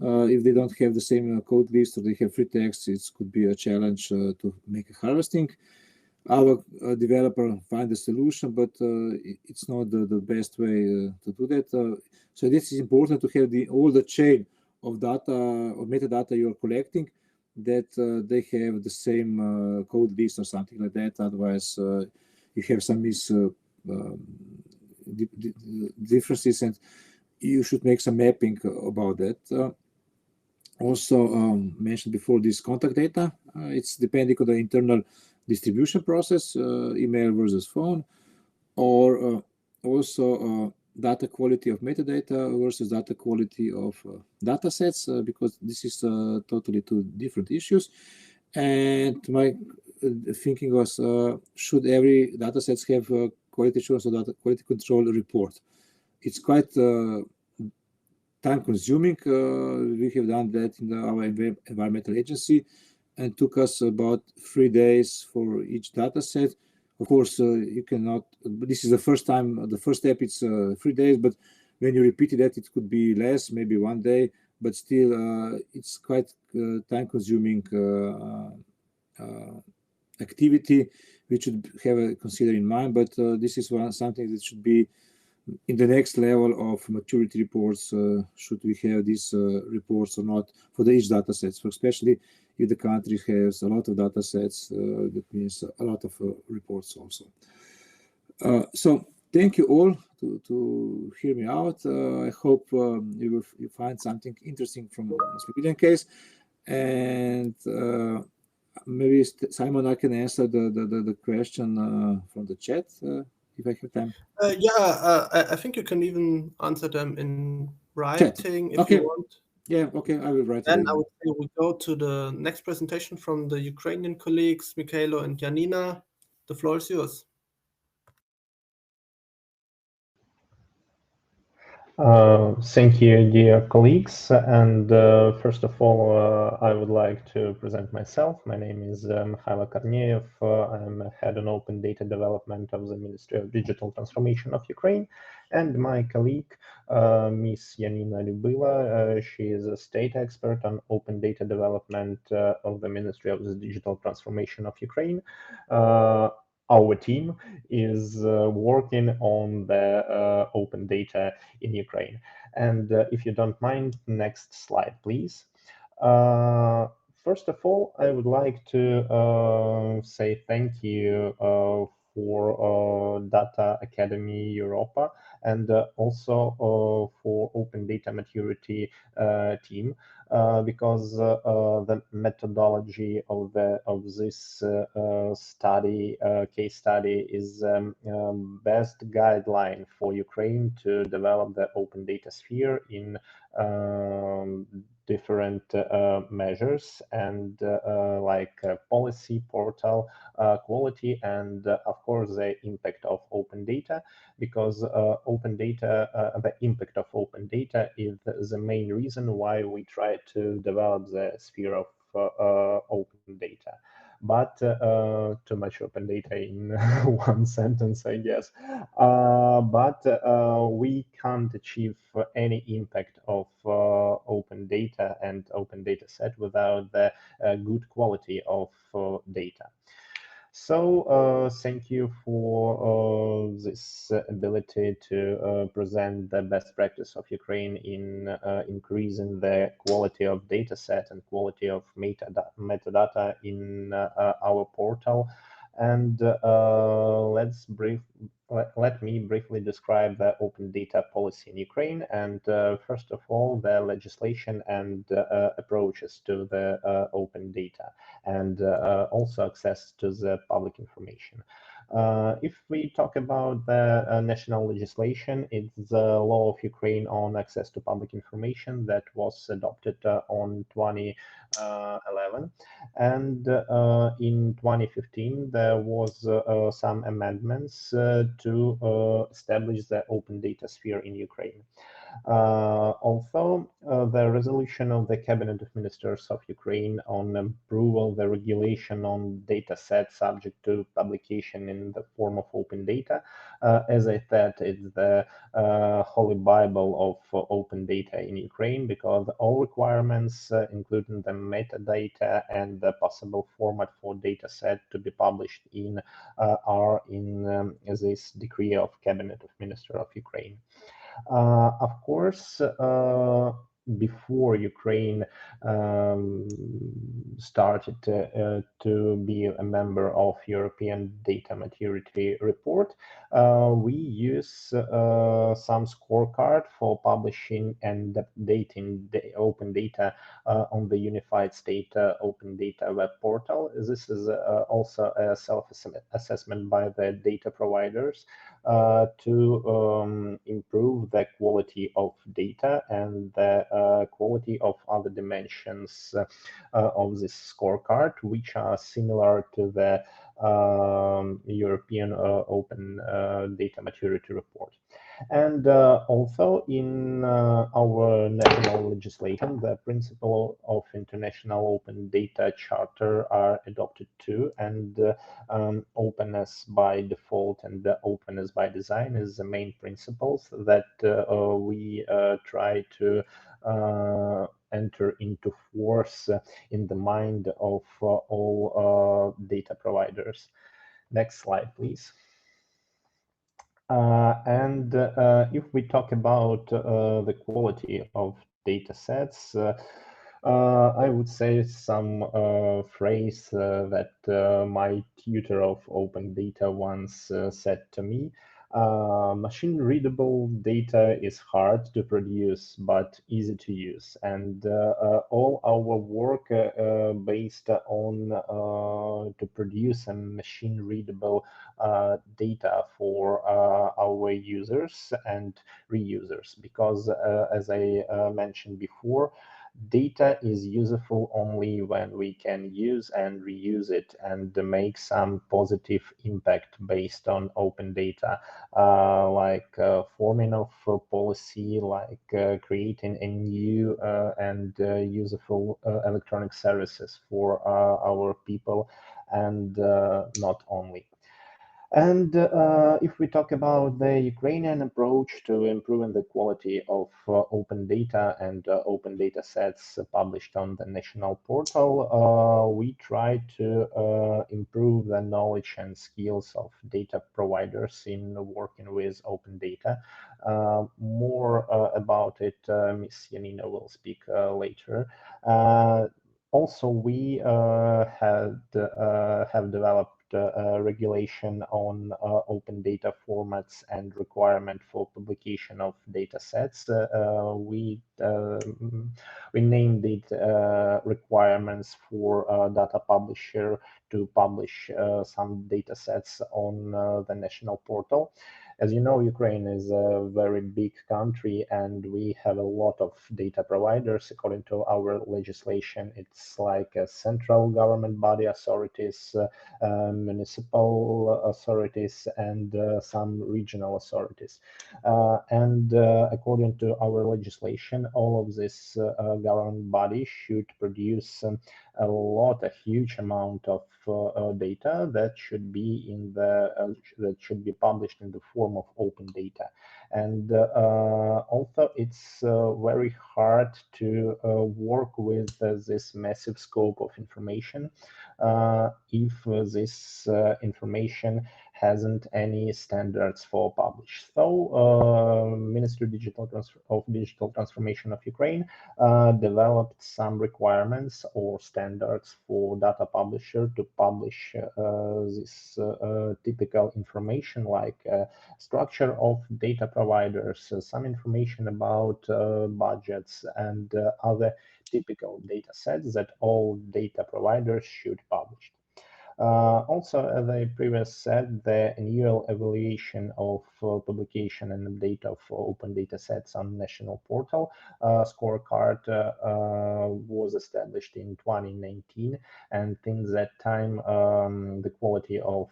if they don't have the same code list or they have free text, it could be a challenge to make a harvesting. Our developer find a solution, but it's not the best way to do that. So this is important to have all the chain of data or metadata you're collecting, that they have the same code list or something like that. Otherwise, you have some differences, and you should make some mapping about that. Also mentioned before, this contact data, it's depending on the internal distribution process, email versus phone, or also data quality of metadata versus data quality of data sets, because this is totally two different issues. And my thinking was, should every data sets have quality assurance or data quality control report? It's quite time consuming. We have done that in our environmental agency, and took us about 3 days for each data set. Of course, you cannot, this is the first time, the first step, it's 3 days, but when you repeat that, it could be less, maybe 1 day, but still it's quite time consuming activity, which should have consider in mind. But this is something that should be in the next level of maturity reports. Should we have these reports or not for each data sets? So especially if the country has a lot of data sets, that means a lot of reports also. So thank you all to hear me out. I hope you find something interesting from the Slovenian case, and maybe Simon, I can answer the question from the chat if I have time. I think you can even answer them in writing if you want. Yeah, okay, I will write it. Then I would say we go to the next presentation from the Ukrainian colleagues, Mikhailo and Janina. The floor is yours. Thank you, dear colleagues. And first of all, I would like to present myself. My name is Mikhailo Korneyev. I'm head on open data development of the Ministry of Digital Transformation of Ukraine. And my colleague, Ms. Janina Lyubila, she is a state expert on open data development of the Ministry of the Digital Transformation of Ukraine. Our team is working on the open data in Ukraine. And if you don't mind, next slide, please. First of all, I would like to say thank you for Data Academy Europa, and also for Open Data Maturity team, because the methodology of this case study is best guideline for Ukraine to develop the open data sphere in different measures, and like policy, portal, quality, and of course the impact of open data, because the impact of open data is the main reason why we try to develop the sphere of open data. But too much open data in one sentence, I guess. But we can't achieve any impact of open data and open data set without the good quality of data. So thank you for this ability to present the best practice of Ukraine in increasing the quality of data set and quality of metadata in our portal. And let me briefly describe the open data policy in Ukraine, and first of all, the legislation and approaches to the open data, and also access to the public information. If we talk about the national legislation, it's the law of Ukraine on access to public information that was adopted on 2011. And in 2015, there was some amendments to establish the open data sphere in Ukraine. Also, the resolution of the Cabinet of Ministers of Ukraine on approval the regulation on data sets subject to publication in the form of open data. As I said, it's the holy Bible of open data in Ukraine, because all requirements, including the metadata and the possible format for data set to be published in, are in this decree of Cabinet of Ministers of Ukraine. Of course, before Ukraine started to be a member of European Data Maturity Report, we use some scorecard for publishing and updating the open data on the Unified State Open Data web portal. This is also a self-assessment by the data providers to improve the quality of data and the quality of other dimensions of this scorecard, which are similar to the European Open Data Maturity Report. And also in our national legislation, the principle of International Open Data Charter are adopted too, and openness by default and openness by design is the main principles that we try to enter into force in the mind of all data providers. Next slide, please. And if we talk about the quality of data sets, I would say some phrase that my tutor of open data once said to me. Machine readable data is hard to produce, but easy to use. And all our work based on to produce a machine readable data for our users and reusers, because as I mentioned before, data is useful only when we can use and reuse it and make some positive impact based on open data, like forming of policy, like creating a new and useful electronic services for our people, and not only. And if we talk about the Ukrainian approach to improving the quality of open data and open data sets published on the national portal, we try to improve the knowledge and skills of data providers in working with open data. More about it, Ms. Yanina will speak later. Also, we have developed draft regulation on open data formats and requirement for publication of data sets. We named it requirements for data publisher to publish some data sets on the national portal. As you know, Ukraine is a very big country and we have a lot of data providers. According to our legislation, it's like a central government body, authorities, municipal authorities, and some regional authorities. According to our legislation, all of this government body should produce a huge amount of data that should be published in the form of open data. And also, it's very hard to work with this massive scope of information if this information hasn't any standards for publish. So Ministry of Digital Transformation of Ukraine developed some requirements or standards for data publisher to publish this typical information like structure of data providers, some information about budgets and other typical data sets that all data providers should publish. Also, as I previously said, the annual evaluation of publication and update of open data sets on national portal scorecard was established in 2019, and since that time the quality of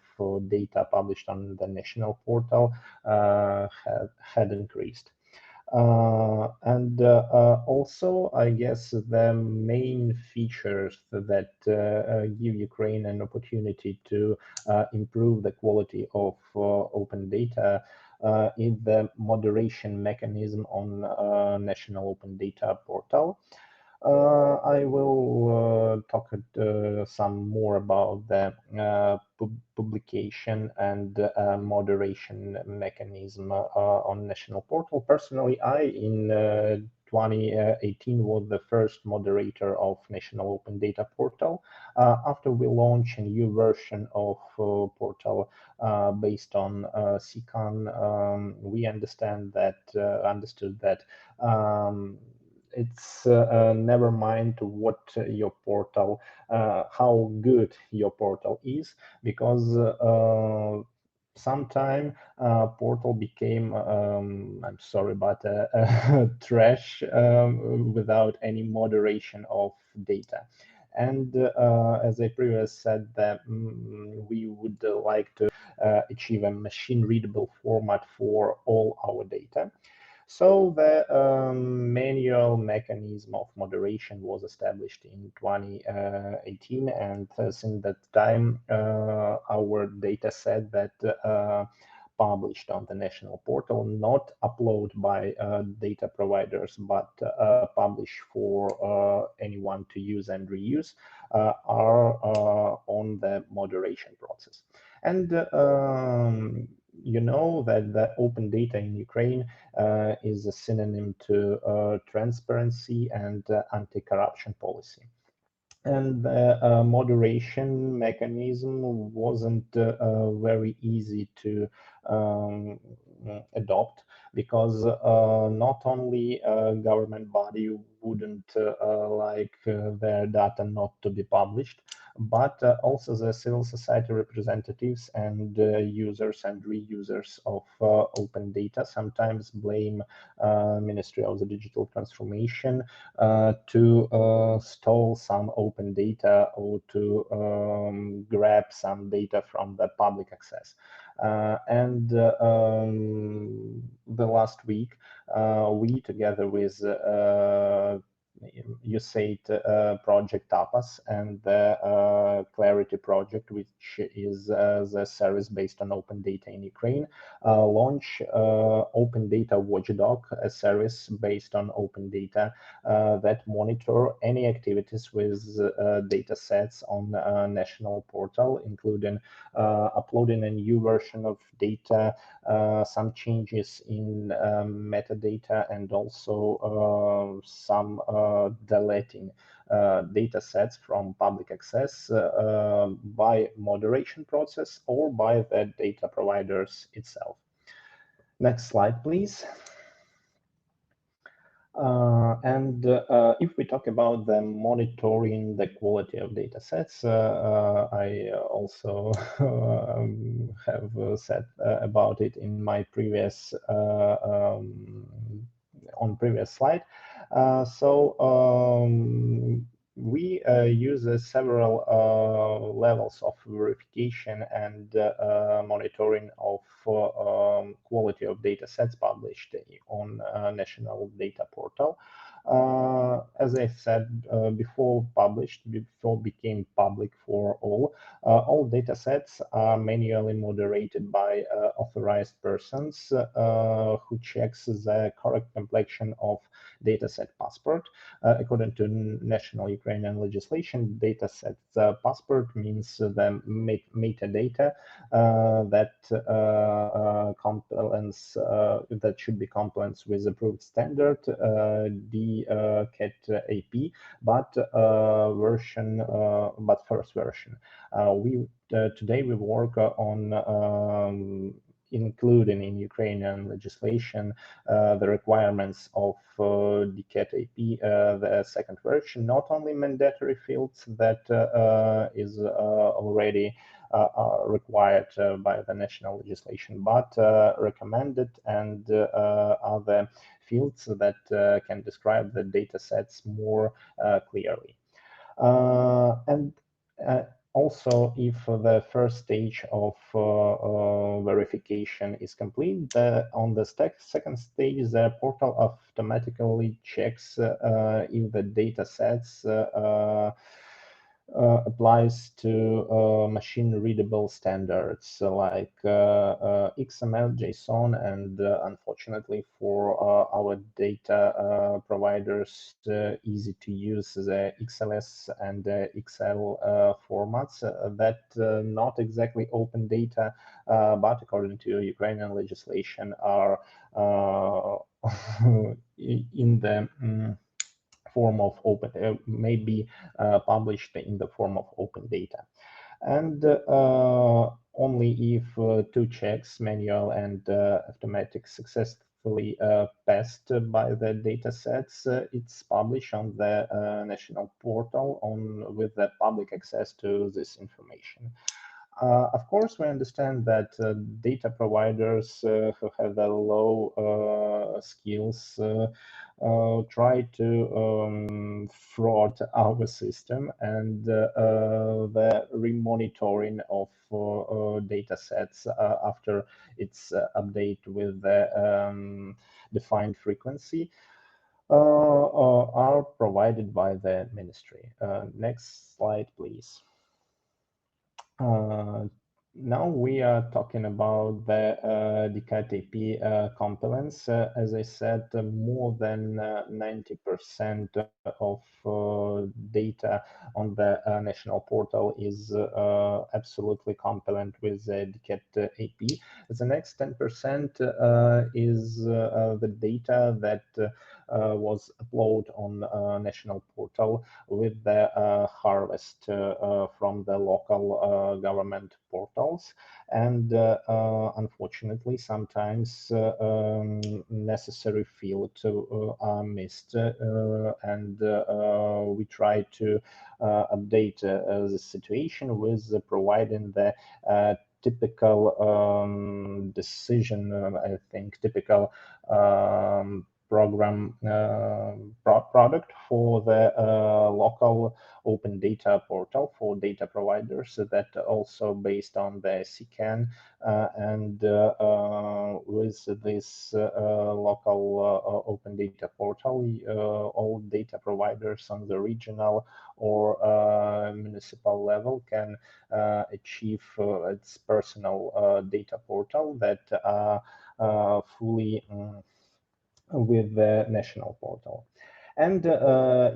data published on the national portal had increased. Also, I guess the main features that give Ukraine an opportunity to improve the quality of open data is the moderation mechanism on National Open Data Portal. I will talk some more about the publication and moderation mechanism on national portal. Personally, in 2018 was the first moderator of National Open Data Portal. After we launched a new version of portal based on CCAN, we understood that it's never mind what your portal, how good your portal is, because sometime portal became, I'm sorry, but trash without any moderation of data. And as I previously said, that we would like to achieve a machine-readable format for all our data. So the manual mechanism of moderation was established in 2018, and since that time, our data set that published on the national portal, not uploaded by data providers, but published for anyone to use and reuse, are on the moderation process. And you know that the open data in Ukraine is a synonym to transparency and anti-corruption policy. And the moderation mechanism wasn't very easy to adopt, because not only government body wouldn't like their data not to be published, but also the civil society representatives and users and reusers of open data sometimes blame Ministry of the Digital Transformation to stole some open data or to grab some data from the public access. And the last week, we, together with USAID project TAPAS and the Clarity project, which is the service based on open data in Ukraine, launch Open Data Watchdog, a service based on open data that monitor any activities with data sets on national portal, including uploading a new version of data, some changes in metadata, and also some deleting data sets from public access by moderation process or by the data providers itself. Next slide, please. If we talk about the monitoring the quality of data sets, I also have said about it in my previous on previous slide. We use several levels of verification and monitoring of quality of data sets published on national data portal. As I said before became public for all data sets are manually moderated by authorized persons who checks the correct completion of dataset passport. According to national Ukrainian legislation, dataset passport means the metadata that that should be compliant with approved standard DCAT-AP, but first version. Today we work on including in Ukrainian legislation the requirements of DCAT-AP, the second version, not only mandatory fields that is already required by the national legislation, but recommended and other fields that can describe the data sets more clearly. Also, if the first stage of verification is complete, on the second stage, the portal automatically checks if the data sets applies to machine-readable standards like XML, JSON, and unfortunately for our data providers, easy to use the XLS and XL formats that not exactly open data, but according to Ukrainian legislation are in the form of open, may be published in the form of open data. And only if two checks, manual and automatic, successfully passed by the data sets, it's published on the national portal with the public access to this information. Of course, we understand that data providers who have the low skills try to fraud our system, and the remonitoring of data sets after its update with the defined frequency are provided by the ministry. Next slide, please. Now we are talking about the DCAT-AP completeness. As I said, more than 90% of data on the national portal is absolutely compliant with the DCAT-AP. The next 10% is the data that was uploaded on national portal with the harvest from the local government portals, and unfortunately sometimes necessary fields are missed, and we try to update the situation with providing the typical decision, I think typical program product for the local open data portal for data providers that also based on the CCAN, and with this local open data portal, all data providers on the regional or municipal level can achieve its personal data portal that are fully with the national portal. And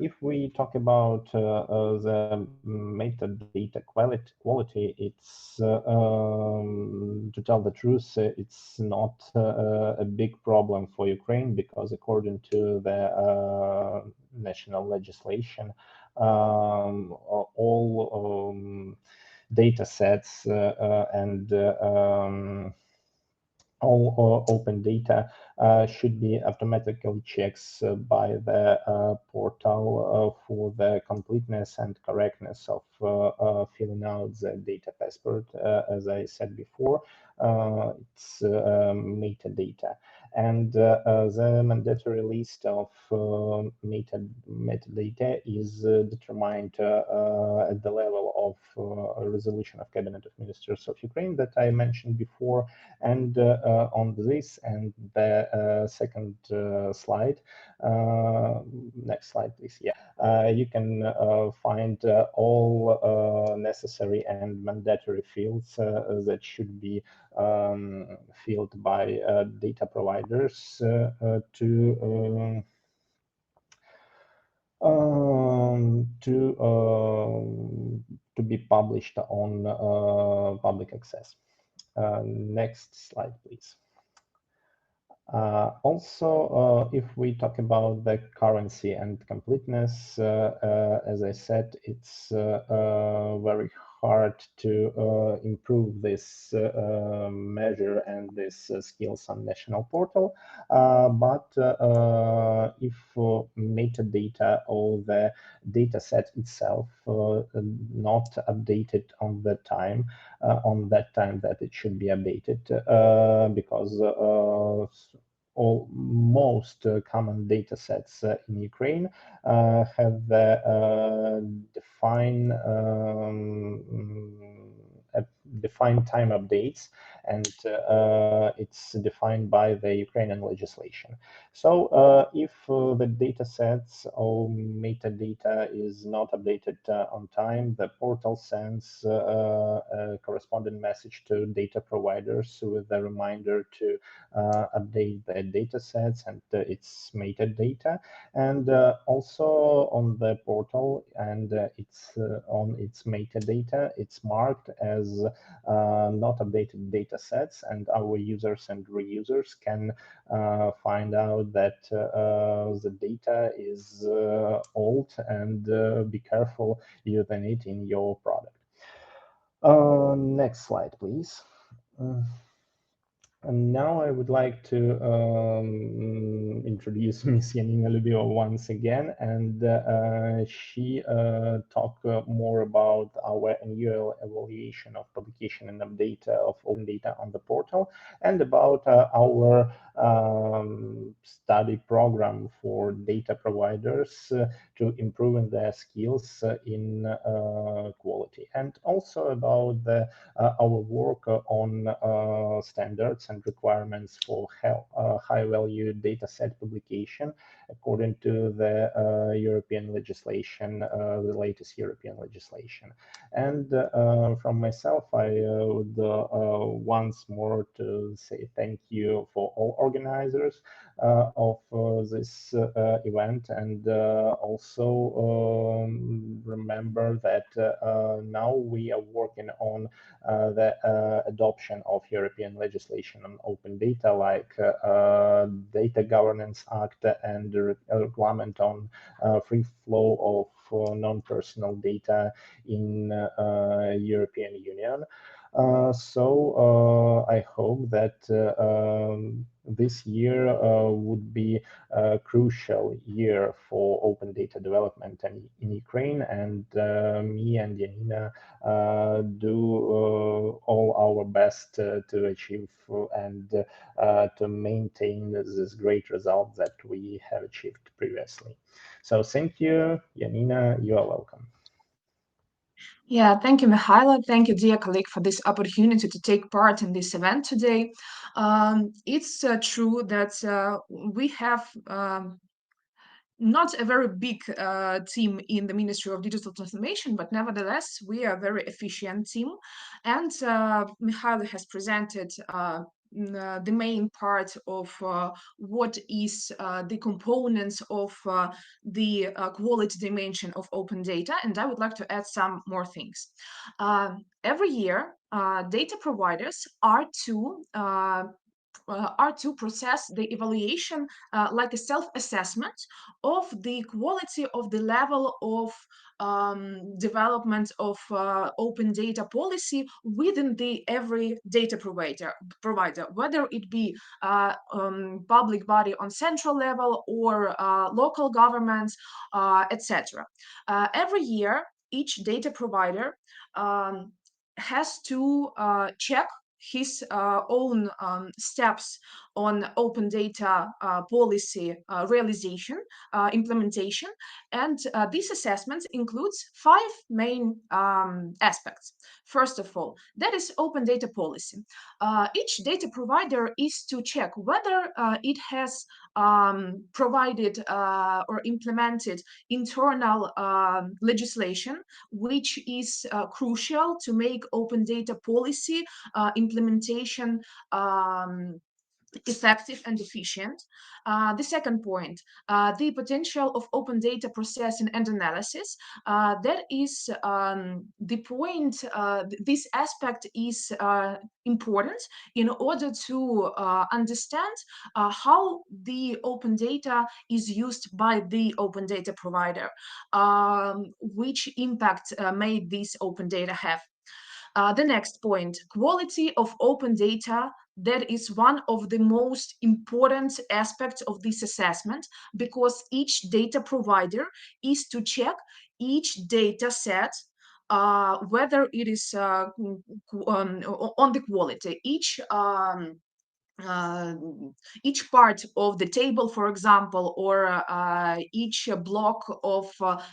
if we talk about the metadata quality, it's to tell the truth, it's not a big problem for Ukraine, because according to the national legislation, all data sets and all open data should be automatically checked by the portal for the completeness and correctness of filling out the data passport. As I said before, it's metadata. And the mandatory list of metadata is determined at the level of a resolution of Cabinet of Ministers of Ukraine that I mentioned before. And on this and the second slide, next slide, please. Yeah, you can find all necessary and mandatory fields that should be filled by data providers to be published on public access. Next slide, please. Also, if we talk about the currency and completeness, as I said, it's very hard to improve this measure and this skills on national portal. But if metadata or the data set itself not updated on the time, on that time that it should be updated, because most common data sets in Ukraine have defined time updates, and it's defined by the Ukrainian legislation. So if the data sets or metadata is not updated on time, the portal sends a corresponding message to data providers with a reminder to update the data sets and its metadata. And also on the portal and it's on its metadata, it's marked as not updated data sets, and our users and reusers can find out that the data is old and be careful using it in your product. Next slide, please. And now I would like to introduce Ms. Janina Lyubimova once again, and she talk more about our annual evaluation of publication and update of open data on the portal, and about our study program for data providers to improving their skills in quality, and also about our work on standards and requirements for high-value data set publication according to the European legislation, the latest European legislation. And from myself, I would once more to say thank you for all organizers of this event, and also remember that now we are working on the adoption of European legislation on open data, like Data Governance Act and the Regulations on free flow of non-personal data in European Union. So I hope that this year would be a crucial year for open data development in Ukraine, and me and Janina do all our best to achieve and to maintain this great result that we have achieved previously. So thank you, Janina, you are welcome. Yeah, thank you, Mihailo. Thank you, dear colleague, for this opportunity to take part in this event today. It's true that we have not a very big team in the Ministry of Digital Transformation, but nevertheless, we are a very efficient team. And Mihailo has presented the main part of what is the components of the quality dimension of open data, and I would like to add some more things. Every year, data providers are to process the evaluation like a self-assessment of the quality of the level of development of open data policy within the every data provider, whether it be public body on central level or local governments, etc. Every year, each data provider has to check his own steps on open data policy realization, implementation, and this assessment includes 5 main aspects. First of all, that is open data policy. Each data provider is to check whether it has provided or implemented internal legislation, which is crucial to make open data policy implementation effective and efficient. The second point, the potential of open data processing and analysis. That is the point, this aspect is important in order to understand how the open data is used by the open data provider, which impact may this open data have. The next point, quality of open data. That is one of the most important aspects of this assessment, because each data provider is to check each data set whether it is on the quality. Each part of the table, for example, or each block of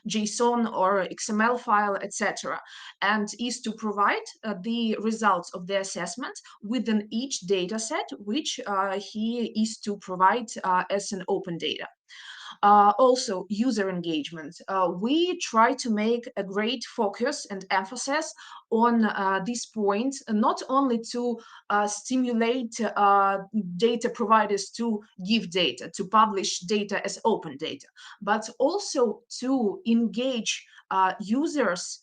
JSON or XML file, etc., and is to provide the results of the assessment within each data set, which he is to provide as an open data. Also, user engagement. We try to make a great focus and emphasis on this point, not only to stimulate data providers to give data, to publish data as open data, but also to engage users,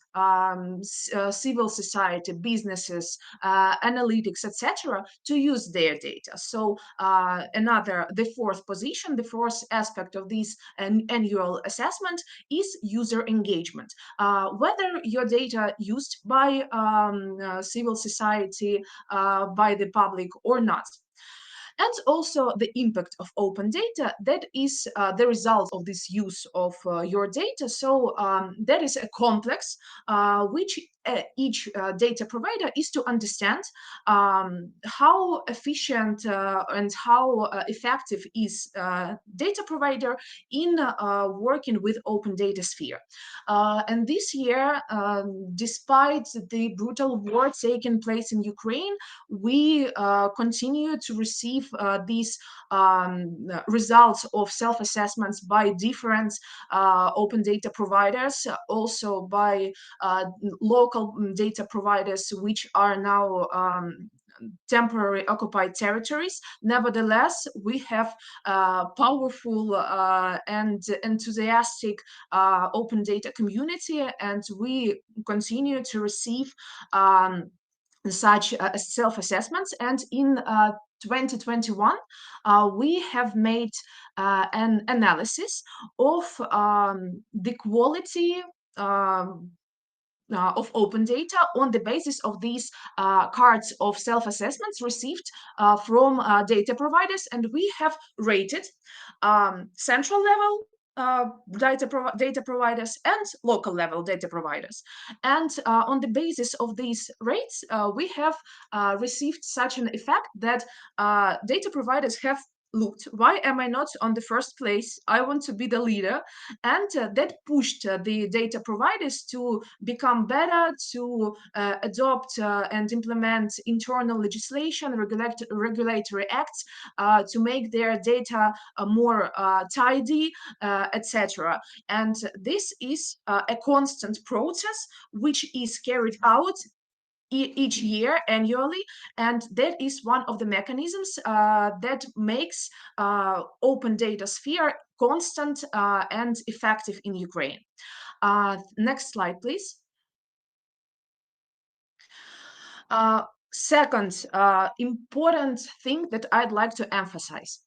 civil society, businesses, analytics, etc., to use their data. So the fourth position, the fourth aspect of this annual assessment is user engagement. Whether your data used by civil society, by the public or not. And also the impact of open data, that is the result of this use of your data. So that is a complex which each data provider is to understand how efficient and how effective is data provider in working with open data sphere. And this year, despite the brutal war taking place in Ukraine, we continue to receive these results of self-assessments by different open data providers, also by local data providers, which are now temporary occupied territories. Nevertheless, we have powerful and enthusiastic open data community, and we continue to receive such self-assessments. And in 2021, we have made an analysis of the quality of open data on the basis of these cards of self-assessments received from data providers, and we have rated central level data providers and local level data providers. And on the basis of these rates, we have received such an effect that data providers have looked, why am I not on the first place? I want to be the leader. And that pushed the data providers to become better, to adopt and implement internal legislation, regulatory acts, to make their data more tidy, etc. And this is a constant process which is carried out each year annually, and that is one of the mechanisms that makes open data sphere constant and effective in Ukraine. Next slide, please. Second, important thing that I'd like to emphasize,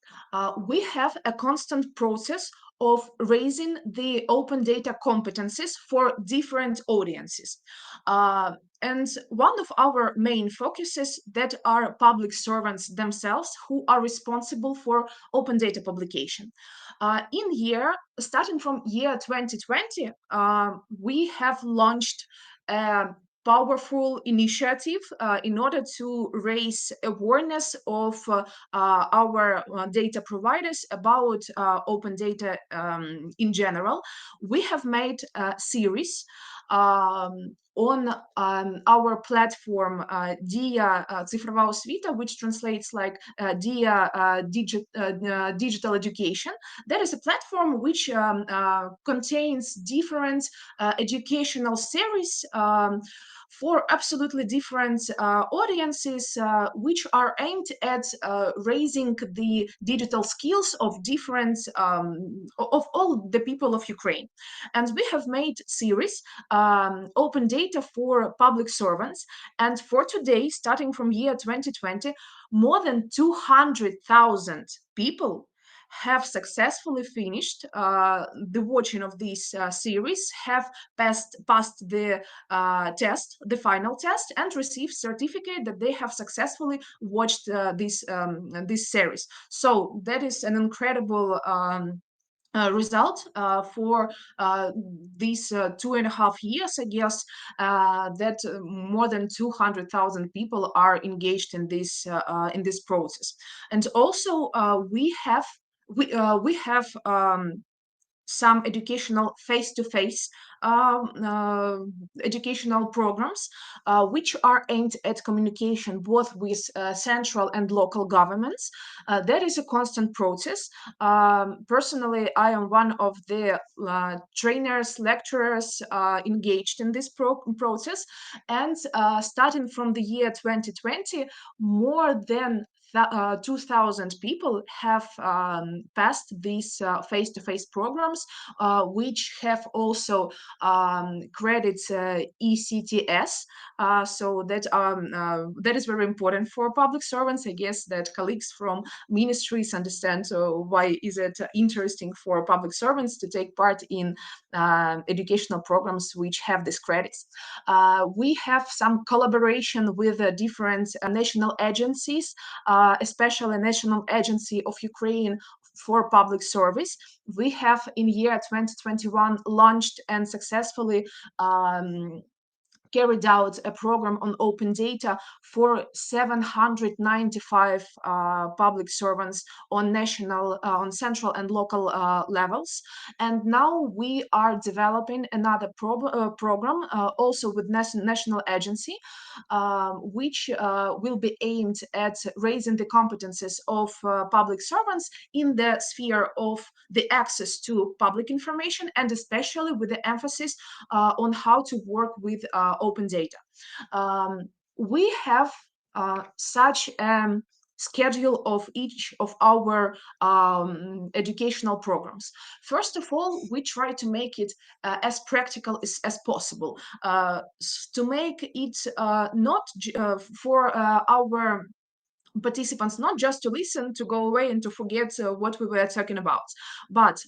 we have a constant process of raising the open data competencies for different audiences. And one of our main focuses that are public servants themselves who are responsible for open data publication. Starting from year 2020, we have launched a powerful initiative in order to raise awareness of our data providers about open data in general. We have made a series on our platform DIA Цифровая освіта, which translates like DIA Digital Education. That is a platform which contains different educational series for absolutely different audiences, which are aimed at raising the digital skills of different of all the people of Ukraine. And we have made series open data for public servants. And for today, starting from year 2020, more than 200,000 people have successfully finished the watching of this series, have passed the test, the final test, and received certificate that they have successfully watched this series. So that is an incredible result for these 2.5 years, I guess, that more than 200,000 people are engaged in this process. And also we have some educational face-to-face educational programs which are aimed at communication both with central and local governments. That is a constant process. Personally, I am one of the trainers, lecturers engaged in this process. And starting from the year 2020, more than 2,000 people have passed these face-to-face programs, which have also credits ECTS. So that is very important for public servants. I guess that colleagues from ministries understand why is it interesting for public servants to take part in educational programs which have these credits. We have some collaboration with different national agencies, especially National Agency of Ukraine for Public Service. We have in year 2021 launched and successfully carried out a program on open data for 795 public servants on national, on central and local levels. And now we are developing another program also with national agency, which will be aimed at raising the competences of public servants in the sphere of the access to public information, and especially with the emphasis on how to work with open data. We have such a schedule of each of our educational programs. First of all, we try to make it as practical as possible, to make it not for our participants not just to listen, to go away and to forget what we were talking about, but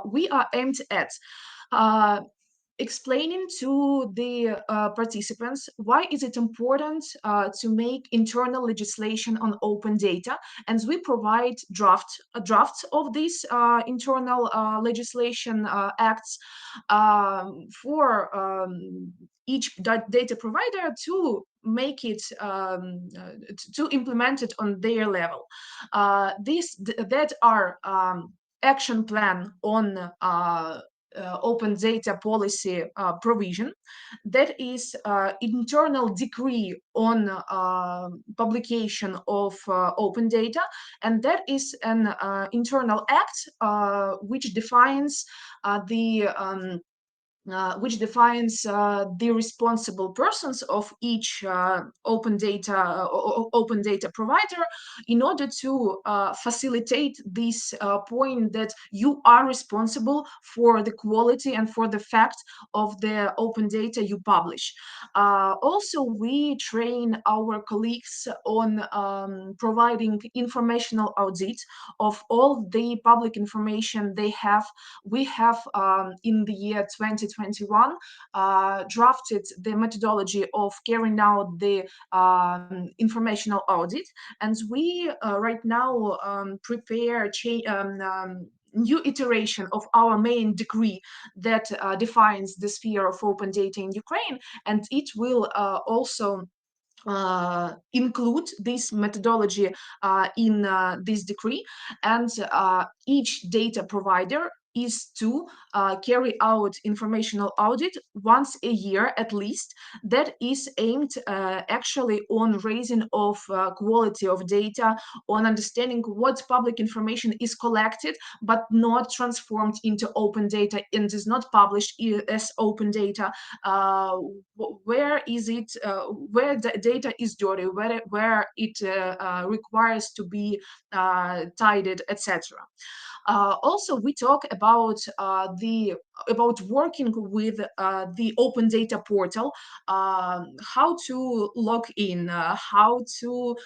we are aimed at explaining to the participants why is it important to make internal legislation on open data, and we provide drafts of these internal legislation acts for each data provider to make it to implement it on their level. That are action plan on open data policy provision, that is internal decree on publication of open data, and that is an internal act which defines the which defines the responsible persons of each open data provider, in order to facilitate this point that you are responsible for the quality and for the fact of the open data you publish. Also, we train our colleagues on providing informational audit of all the public information we have in the year 2021 drafted the methodology of carrying out the informational audit, and we right now prepare new iteration of our main decree that defines the sphere of open data in Ukraine, and it will also include this methodology in this decree, and each data provider is to carry out informational audit once a year at least, that is aimed actually on raising of quality of data, on understanding what public information is collected but not transformed into open data and is not published as open data. Where is it, where the data is dirty, where it requires to be tidied, etc. Also, we talk about working with the open data portal, how to log in, how to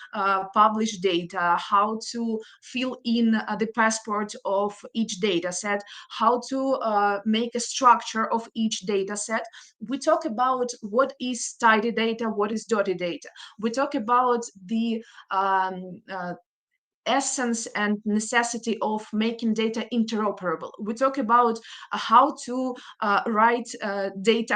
publish data, how to fill in the passport of each data set, how to make a structure of each data set. We talk about what is tidy data, what is dirty data. We talk about the essence and necessity of making data interoperable. We talk about how to write date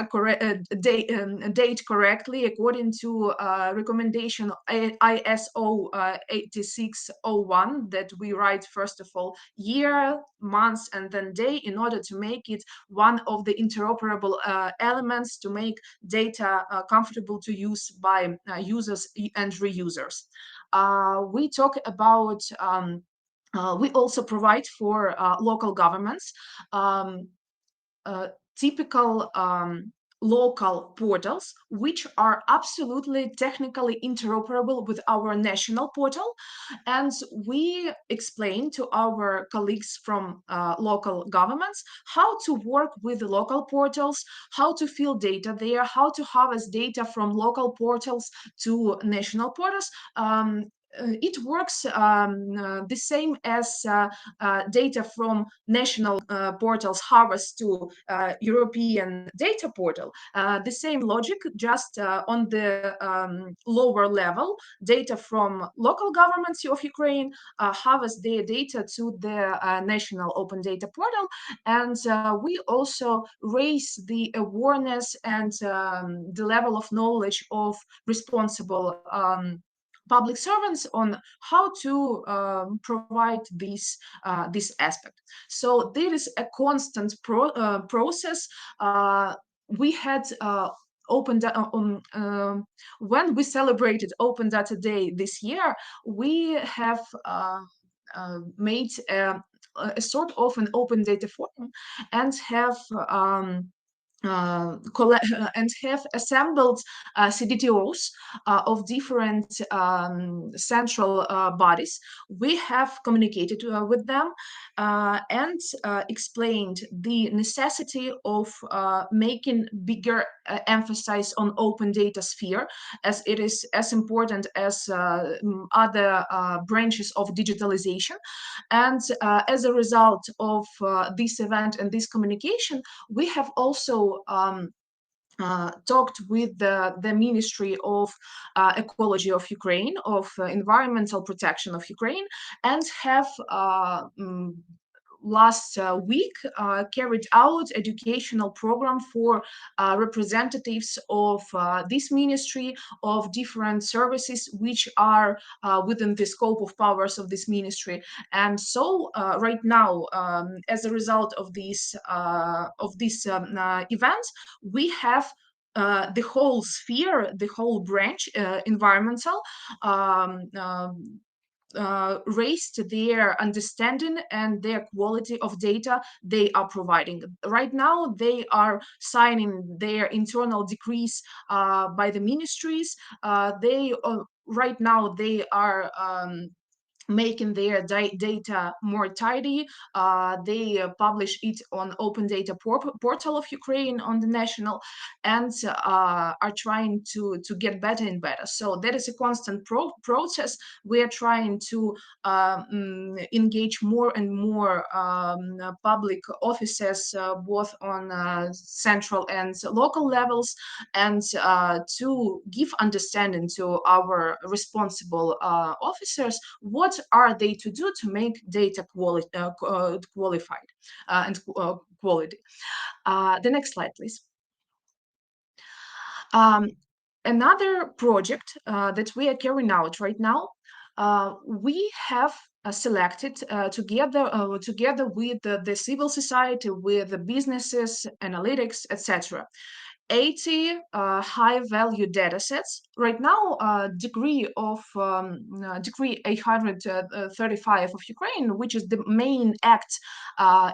correctly according to recommendation ISO 8601, that we write first of all year, months, and then day, in order to make it one of the interoperable elements to make data comfortable to use by users and reusers. We talk about, we also provide for local governments typical local portals, which are absolutely technically interoperable with our national portal. And we explain to our colleagues from local governments how to work with the local portals, how to fill data there, how to harvest data from local portals to national portals. It works the same as data from national portals harvest to European data portal. The same logic, just on the lower level. Data from local governments of Ukraine harvest their data to the national open data portal, and we also raise the awareness and the level of knowledge of responsible public servants on how to provide this aspect. So there is a constant process. We had open data when we celebrated Open Data Day this year. We have made a sort of an open data forum and have and have assembled CDTOs of different central bodies. We have communicated with them and explained the necessity of making bigger emphasis on open data sphere, as it is as important as other branches of digitalization. And as a result of this event and this communication, we have also talked with the Ministry of Ecology of Ukraine, of Environmental Protection of Ukraine, and have last week carried out educational program for representatives of this ministry, of different services which are within the scope of powers of this ministry. And so right now, as a result of this event, we have the whole sphere, the whole branch, environmental, raised their understanding and their quality of data they are providing. Right now, they are signing their internal decrees by the ministries. Right now, they are making their data more tidy. They publish it on Open Data portal of Ukraine on the national, and are trying to get better and better. So that is a constant process. We are trying to engage more and more public offices, both on central and local levels, and to give understanding to our responsible officers what are they to do to make data qualified and quality. The next slide, please. Another project that we are carrying out right now, we have selected together with the civil society, with the businesses, analytics, etc., 80 high-value data sets. Right now, decree 835 of Ukraine, which is the main act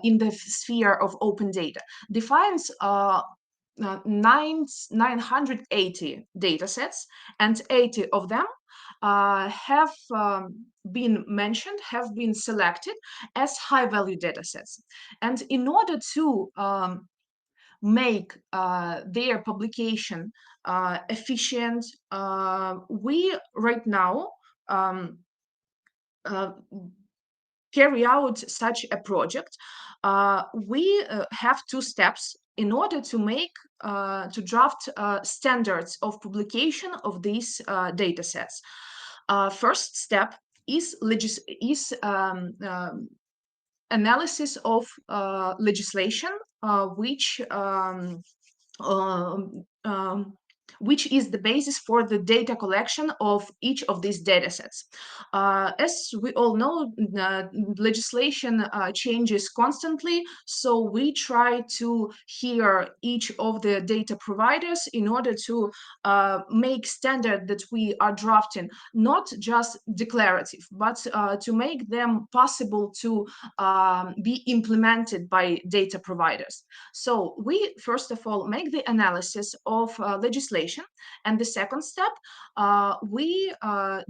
in the sphere of open data, defines 980 data sets, and 80 of them have been mentioned, have been selected as high-value data sets. And in order to make their publication efficient, we right now carry out such a project. We have two steps in order to make to draft standards of publication of these data sets. First step is analysis of legislation, which is the basis for the data collection of each of these data sets. As we all know, legislation changes constantly, so we try to hear each of the data providers in order to make standard that we are drafting not just declarative, but to make them possible to be implemented by data providers. So we first of all make the analysis of legislation, and the second step, we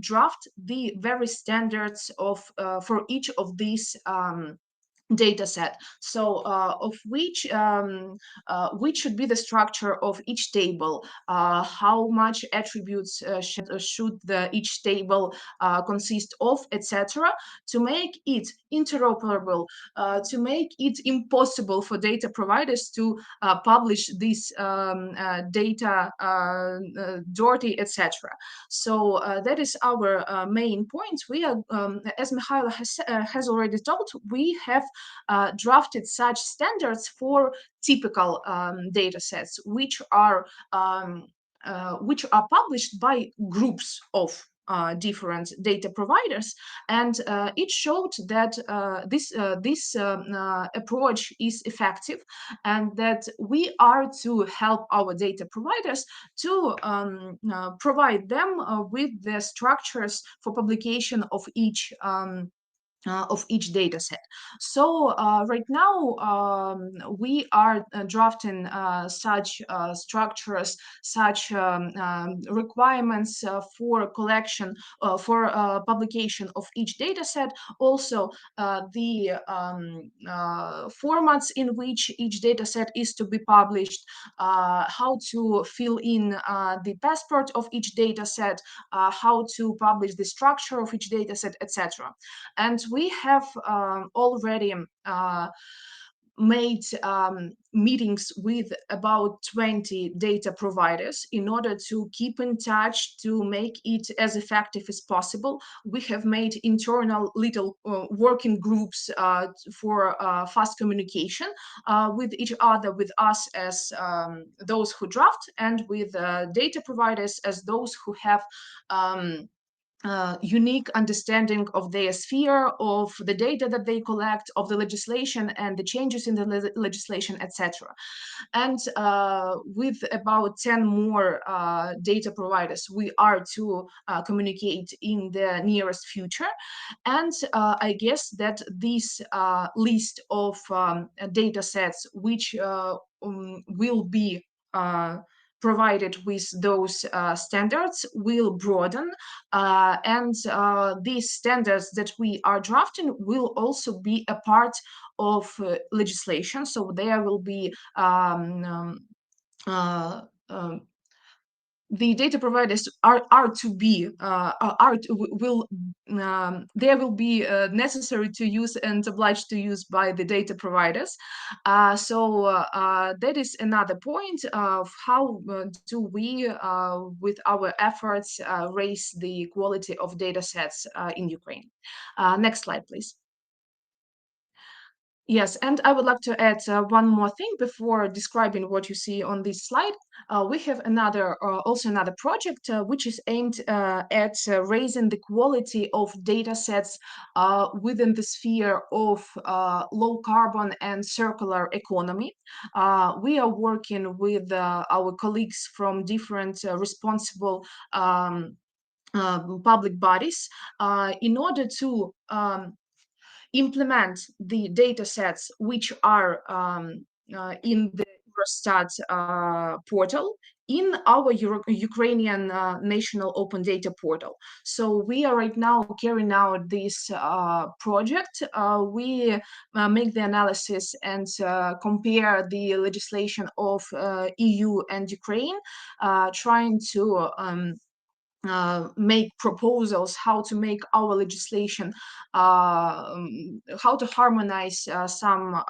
draft the very standards of for each of these data set. So of which should be the structure of each table, how much attributes should each table consist of, etc., to make it interoperable, to make it impossible for data providers to publish this data dirty, etc. So that is our main point. We are, as Mikhail has already told, we have drafted such standards for typical data sets, which are published by groups of different data providers, and it showed that this approach is effective, and that we are to help our data providers to provide them with the structures for publication of each data set. So right now we are drafting such structures, such requirements for collection, for publication of each data set. Also the formats in which each data set is to be published, how to fill in the passport of each data set, how to publish the structure of each data set, etc. And we have already made meetings with about 20 data providers in order to keep in touch, to make it as effective as possible. We have made internal little working groups for fast communication with each other, with us as those who draft, and with data providers as those who have unique understanding of their sphere, of the data that they collect, of the legislation and the changes in the legislation, etc. And with about 10 more data providers, we are to communicate in the nearest future. And I guess that this list of data sets which will be provided with those standards will broaden, and these standards that we are drafting will also be a part of legislation. So there will be the data providers are to be will they will be necessary to use and obliged to use by the data providers. That is another point of how do we with our efforts raise the quality of data sets in Ukraine. Next slide, please. Yes, and I would like to add one more thing before describing what you see on this slide. We have also another project which is aimed at raising the quality of data sets within the sphere of low carbon and circular economy. We are working with our colleagues from different responsible public bodies in order to implement the data sets which are in the Eurostat portal in our Ukrainian national open data portal. So we are right now carrying out this project. We make the analysis and compare the legislation of EU and Ukraine, trying to make proposals how to make our legislation, how to harmonize some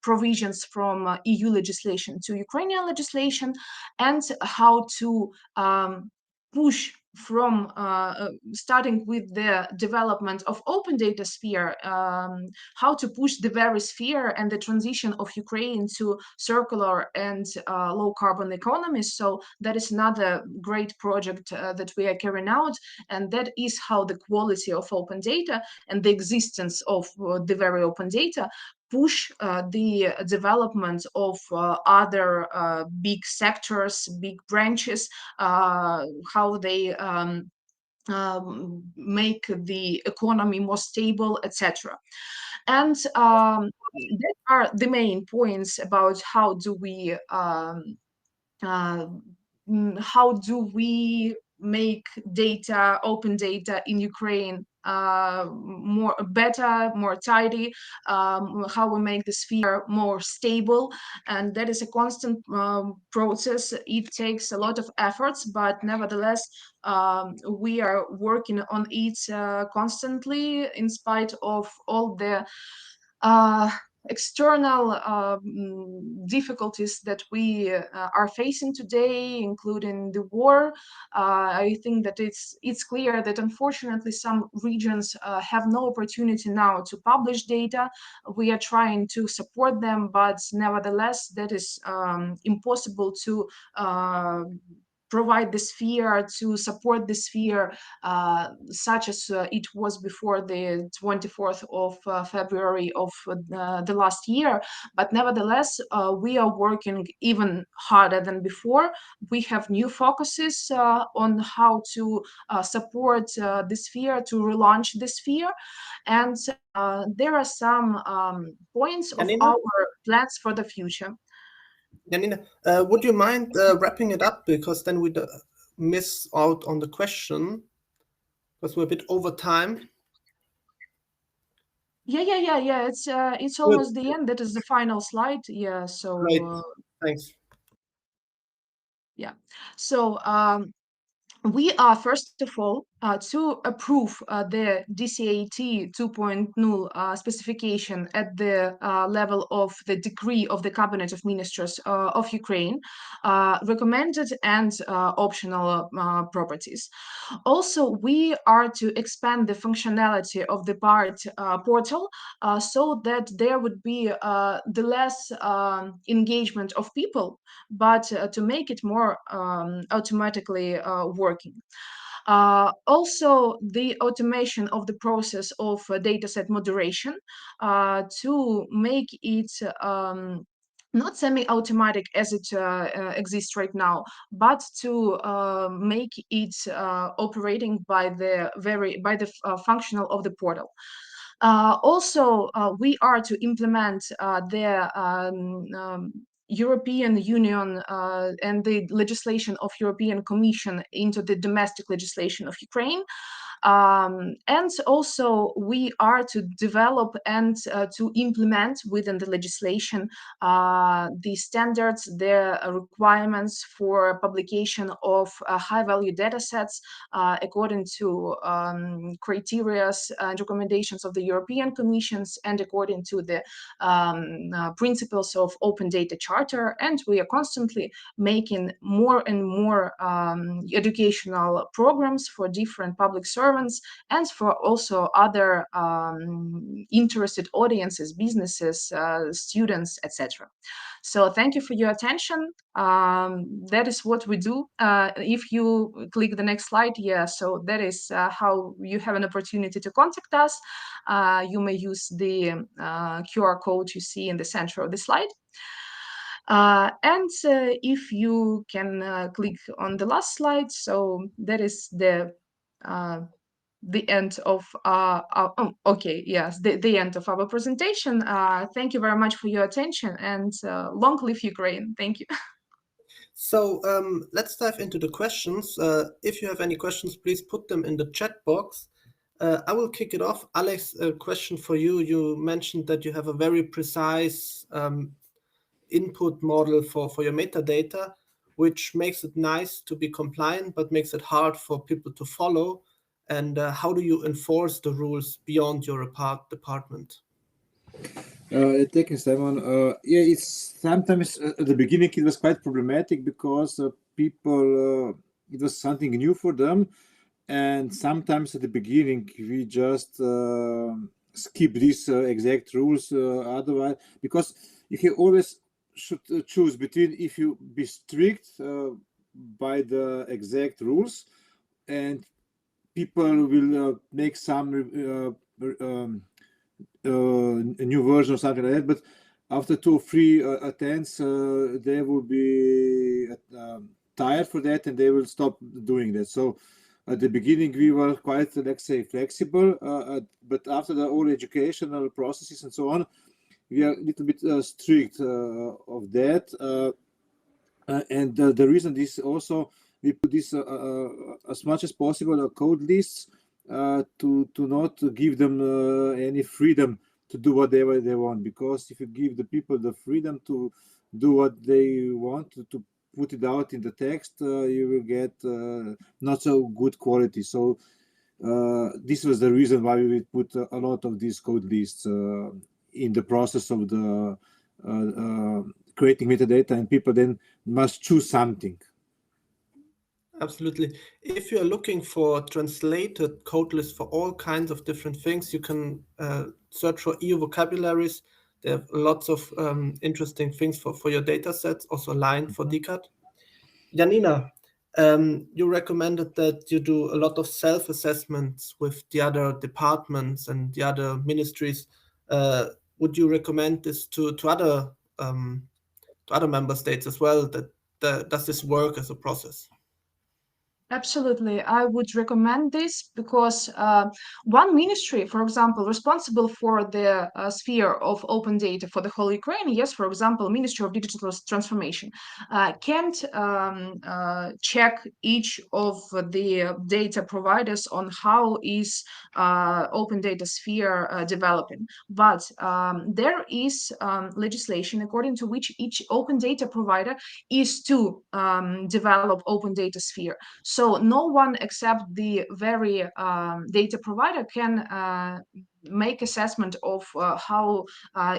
provisions from EU legislation to Ukrainian legislation, and how to push from starting with the development of open data sphere, how to push the very sphere and the transition of Ukraine to circular and low carbon economies. So that is another great project that we are carrying out, and that is how the quality of open data and the existence of the very open data push the development of other big sectors, big branches, how they make the economy more stable, etc. And that are the main points about how do we make data, open data in Ukraine more better, more tidy, how we make the sphere more stable. And that is a constant process. It takes a lot of efforts, but nevertheless, we are working on it constantly in spite of all the external difficulties that we are facing today, including the war. I think that it's clear that unfortunately some regions have no opportunity now to publish data. We are trying to support them, but nevertheless, that is impossible to provide the sphere, to support the sphere, such as it was before the 24th of February of the last year. But nevertheless, we are working even harder than before. We have new focuses on how to support the sphere, to relaunch the sphere. And there are some points of our plans for the future. Janina, would you mind wrapping it up, because then we miss out on the question, because we're a bit over time. Yeah. It's almost the end. That is the final slide. Yeah. So. Great. Thanks. Yeah. So. We are, first of all, to approve the DCAT 2.0 specification at the level of the decree of the Cabinet of Ministers of Ukraine, recommended and optional properties. Also, we are to expand the functionality of the portal so that there would be the less engagement of people, but to make it more automatically working. Also, the automation of the process of dataset moderation to make it not semi-automatic as it exists right now, but to make it operating by the functional of the portal. Also, we are to implement the European Union and the legislation of European Commission into the domestic legislation of Ukraine. And also we are to develop and to implement within the legislation the standards, the requirements for publication of high-value data sets according to criteria and recommendations of the European Commissions and according to the principles of Open Data Charter. And we are constantly making more and more educational programs for different public servants and for also other interested audiences, businesses, students, etc. So thank you for your attention. That is what we do. If you click the next slide, yeah, so that is how you have an opportunity to contact us. You may use the QR code you see in the center of the slide. And if you can click on the last slide, so that is the end of the end of our presentation. Thank you very much for your attention, and long live Ukraine. Thank you. So let's dive into the questions. If you have any questions, please put them in the chat box. I will kick it off. Alex, a question for you. You mentioned that you have a very precise input model for your metadata, which makes it nice to be compliant, but makes it hard for people to follow. And how do you enforce the rules beyond your department? Thank you, Simon. Yeah, it's sometimes at the beginning it was quite problematic because people, it was something new for them. And sometimes at the beginning we just skip these exact rules otherwise, because you always should choose between if you be strict by the exact rules and people will make some a new version or something like that, but after 2 or 3 attempts they will be tired for that and they will stop doing that. So at the beginning we were quite, let's say, flexible, but after the whole educational processes and so on, we are a little bit strict of that. And the reason is also we put this as much as possible code lists to not give them any freedom to do whatever they want, because if you give the people the freedom to do what they want to put it out in the text, you will get not so good quality. So this was the reason why we put a lot of these code lists in the process of the creating metadata, and people then must choose something. Absolutely. If you're looking for translated code lists for all kinds of different things, you can search for EU vocabularies. There are lots of interesting things for your data sets, also aligned for DCAT. Janina, you recommended that you do a lot of self-assessments with the other departments and the other ministries. Would you recommend this to other member states as well? Does this work as a process? Absolutely. I would recommend this because one ministry, for example, responsible for the sphere of open data for the whole Ukraine, yes, for example, Ministry of Digital Transformation, can't check each of the data providers on how is open data sphere developing. But there is legislation according to which each open data provider is to develop open data sphere. So no one except the very data provider can make assessment of how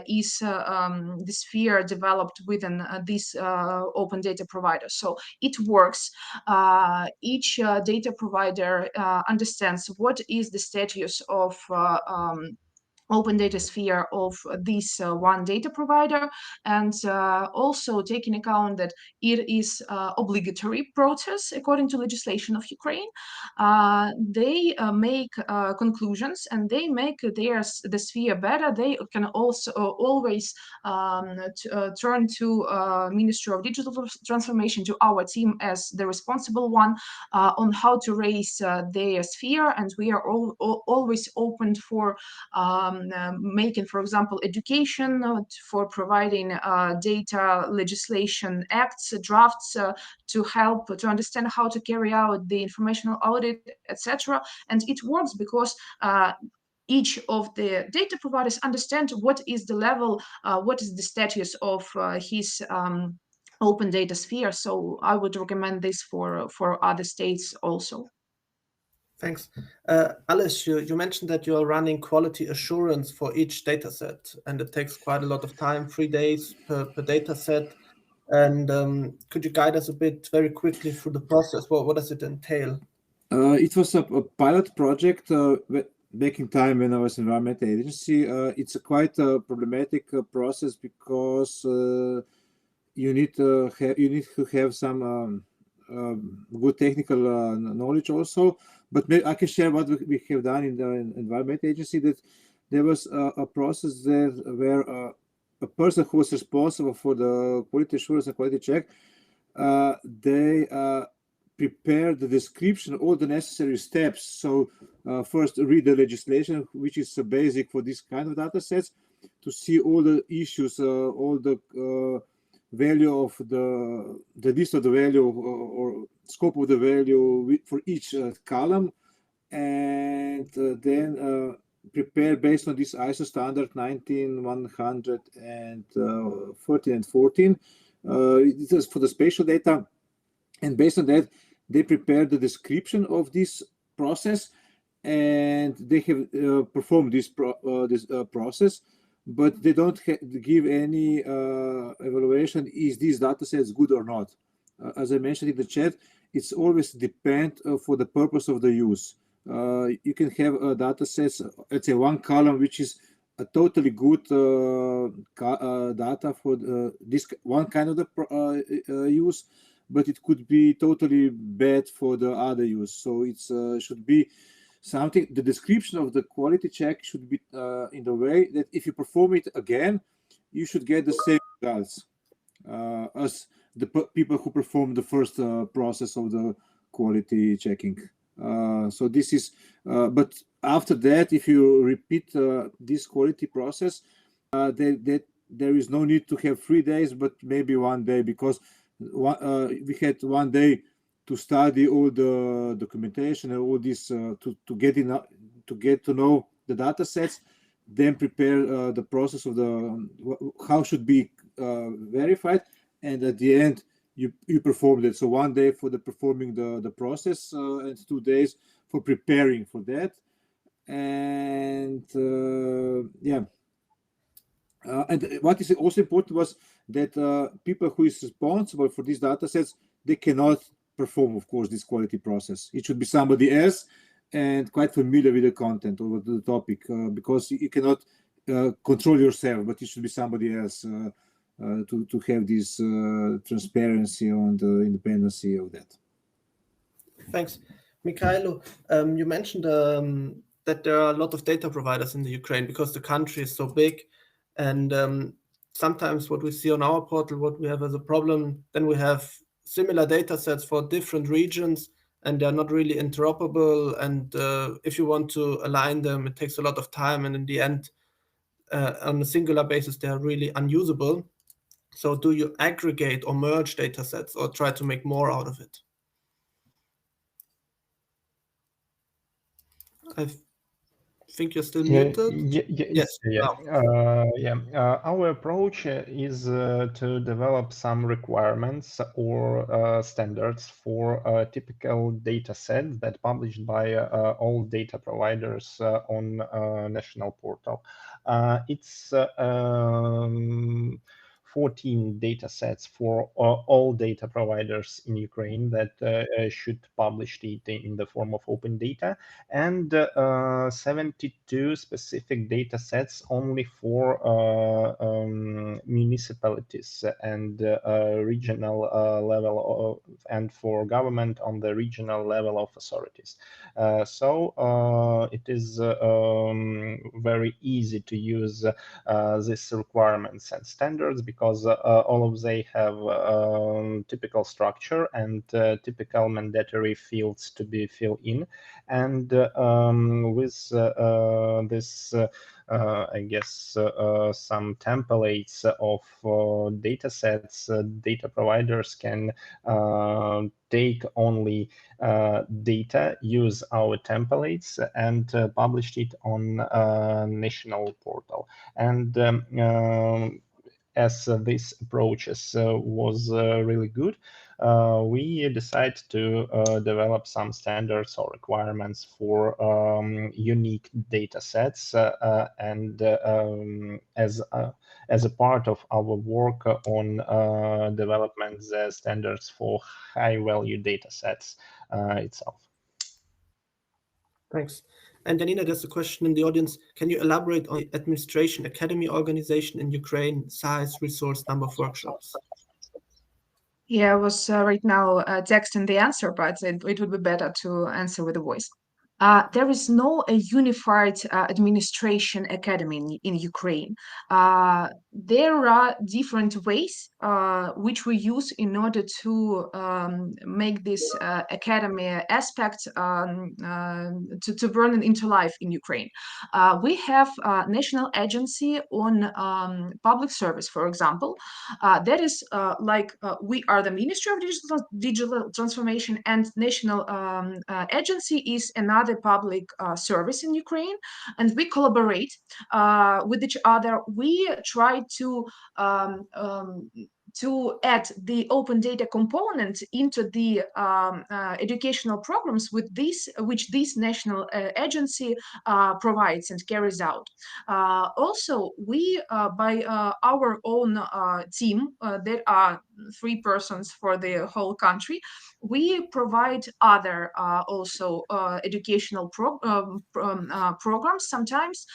is the sphere developed within this open data provider. So it works. Each data provider understands what is the status of open data sphere of this one data provider, and also taking account that it is obligatory process according to legislation of Ukraine. They make conclusions, and they make the sphere better. They can also always turn to Ministry of Digital Transformation, to our team as the responsible one, on how to raise their sphere, and we are always open for making, for example, education, for providing data legislation acts, drafts, to help to understand how to carry out the informational audit, etc. And it works because each of the data providers understand what is the level, what is the status of his open data sphere. So I would recommend this for other states also. Thanks. Alice, you mentioned that you are running quality assurance for each data set, and it takes quite a lot of time, 3 days per data set. And could you guide us a bit very quickly through the process? What does it entail? It was a pilot project back in time when I was environmental agency. It's a quite problematic process because you need to have some good technical knowledge also. But maybe I can share what we have done in the environment agency. That there was a process there where a person who was responsible for the quality assurance and quality check, they prepare the description, all the necessary steps. So first read the legislation, which is basic for this kind of data sets, to see all the issues, all the value of the list of the value or scope of the value for each column, and then prepare based on this ISO standard 19113 and 14. It is for the spatial data, and based on that, they prepare the description of this process, and they have performed this process, but they don't give any evaluation, is this data set good or not. As I mentioned in the chat, it's always depend for the purpose of the use. You can have data sets, let's say one column, which is a totally good data for this one kind of the use, but it could be totally bad for the other use. So it's should be something, the description of the quality check should be in the way that if you perform it again, you should get the same results as the people who perform the first process of the quality checking. So this is, but after that, if you repeat this quality process, there is no need to have 3 days, but maybe 1 day, because we had 1 day to study all the documentation and all this to get to know the data sets, then prepare the process of the how should be verified, and at the end you performed it. So 1 day for the performing the process and 2 days for preparing for that. And yeah, and what is also important was that people who is responsible for these data sets, they cannot perform, of course, this quality process. It should be somebody else and quite familiar with the content or with the topic, because you cannot control yourself, but it should be somebody else to have this transparency on the independency of that. Thanks. Mikhailo, you mentioned that there are a lot of data providers in the Ukraine because the country is so big, and sometimes what we see on our portal, what we have as a problem, then we have similar data sets for different regions, and they're not really interoperable, and if you want to align them, it takes a lot of time, and in the end, on a singular basis, they are really unusable. So do you aggregate or merge data sets or try to make more out of it? I think you're still muted. Yes. Our approach is to develop some requirements or standards for typical data sets that published by all data providers on national portal. It's 14 data sets for all data providers in Ukraine that should publish it in the form of open data, and 72 specific data sets only for municipalities and regional level and for government on the regional level of authorities. So it is very easy to use these requirements and standards because all of they have typical structure and typical mandatory fields to be filled in. And with this I guess some templates of data sets, data providers can take only data, use our templates, and publish it on a national portal. And as this approach was really good, we decided to develop some standards or requirements for unique data sets, and as a part of our work on development the standards for high-value data sets itself. Thanks. And Janina, there's a question in the audience. Can you elaborate on the Administration Academy organization in Ukraine, size, resource, number of workshops? Yeah, I was right now texting the answer, but it would be better to answer with a voice. There is no unified administration academy in Ukraine. There are different ways which we use in order to make this academy aspect to burn into life in Ukraine. We have a national agency on public service, for example. That is we are the Ministry of Digital Transformation, and national agency is another public service in Ukraine, and we collaborate with each other. We try to add the open data component into the educational programs which this national agency provides and carries out. Also, we by our own team, there are 3 persons for the whole country, we provide other also educational programs, sometimes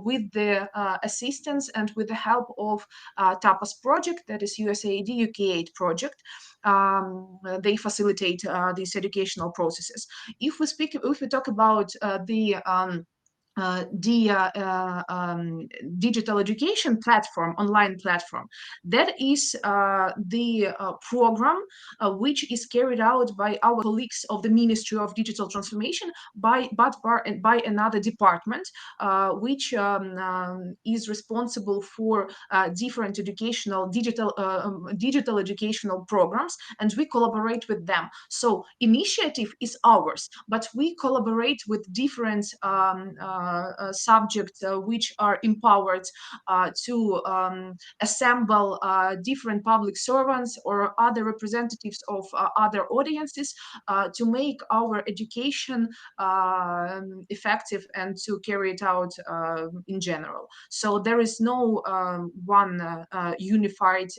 with the assistance and with the help of TAPA's project, that is USAID UK8 project. They facilitate these educational processes. If we talk about the digital education platform, online platform, that is the program which is carried out by our colleagues of the Ministry of Digital Transformation, by another department which is responsible for different digital educational programs, and we collaborate with them. So initiative is ours, but we collaborate with different subjects which are empowered to assemble different public servants or other representatives of other audiences to make our education effective and to carry it out in general. So there is no one unified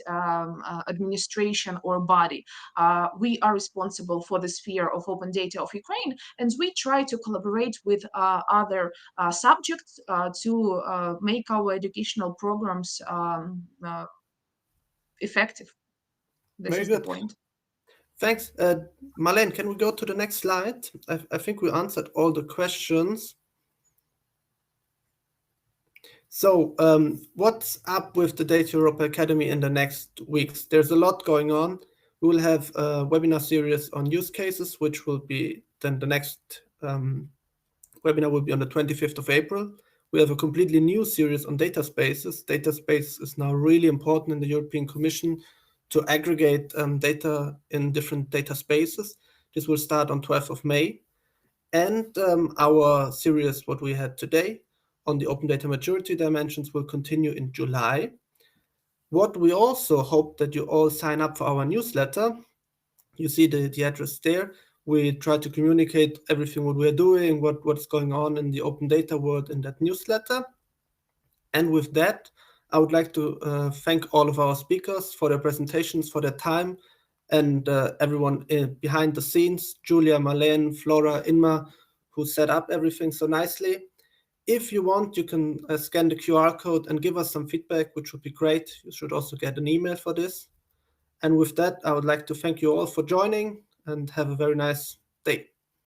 administration or body. We are responsible for the sphere of open data of Ukraine, and we try to collaborate with other subjects to make our educational programs effective. This Very is the good. point. Thanks. Marlene, can we go to the next slide? I think we answered all the questions. So what's up with the Data.europa Academy in the next weeks? There's a lot going on. We will have a webinar series on use cases, which will be then the next webinar will be on the 25th of April. We have a completely new series on data spaces. Data space is now really important in the European Commission to aggregate data in different data spaces. This will start on 12th of May. And our series, what we had today, on the open data maturity dimensions will continue in July. What we also hope that you all sign up for our newsletter. You see the address there. We try to communicate everything what we're doing, what's going on in the open data world in that newsletter. And with that, I would like to thank all of our speakers for their presentations, for their time, and everyone behind the scenes, Julia, Marlene, Flora, Inma, who set up everything so nicely. If you want, you can scan the QR code and give us some feedback, which would be great. You should also get an email for this. And with that, I would like to thank you all for joining and have a very nice day.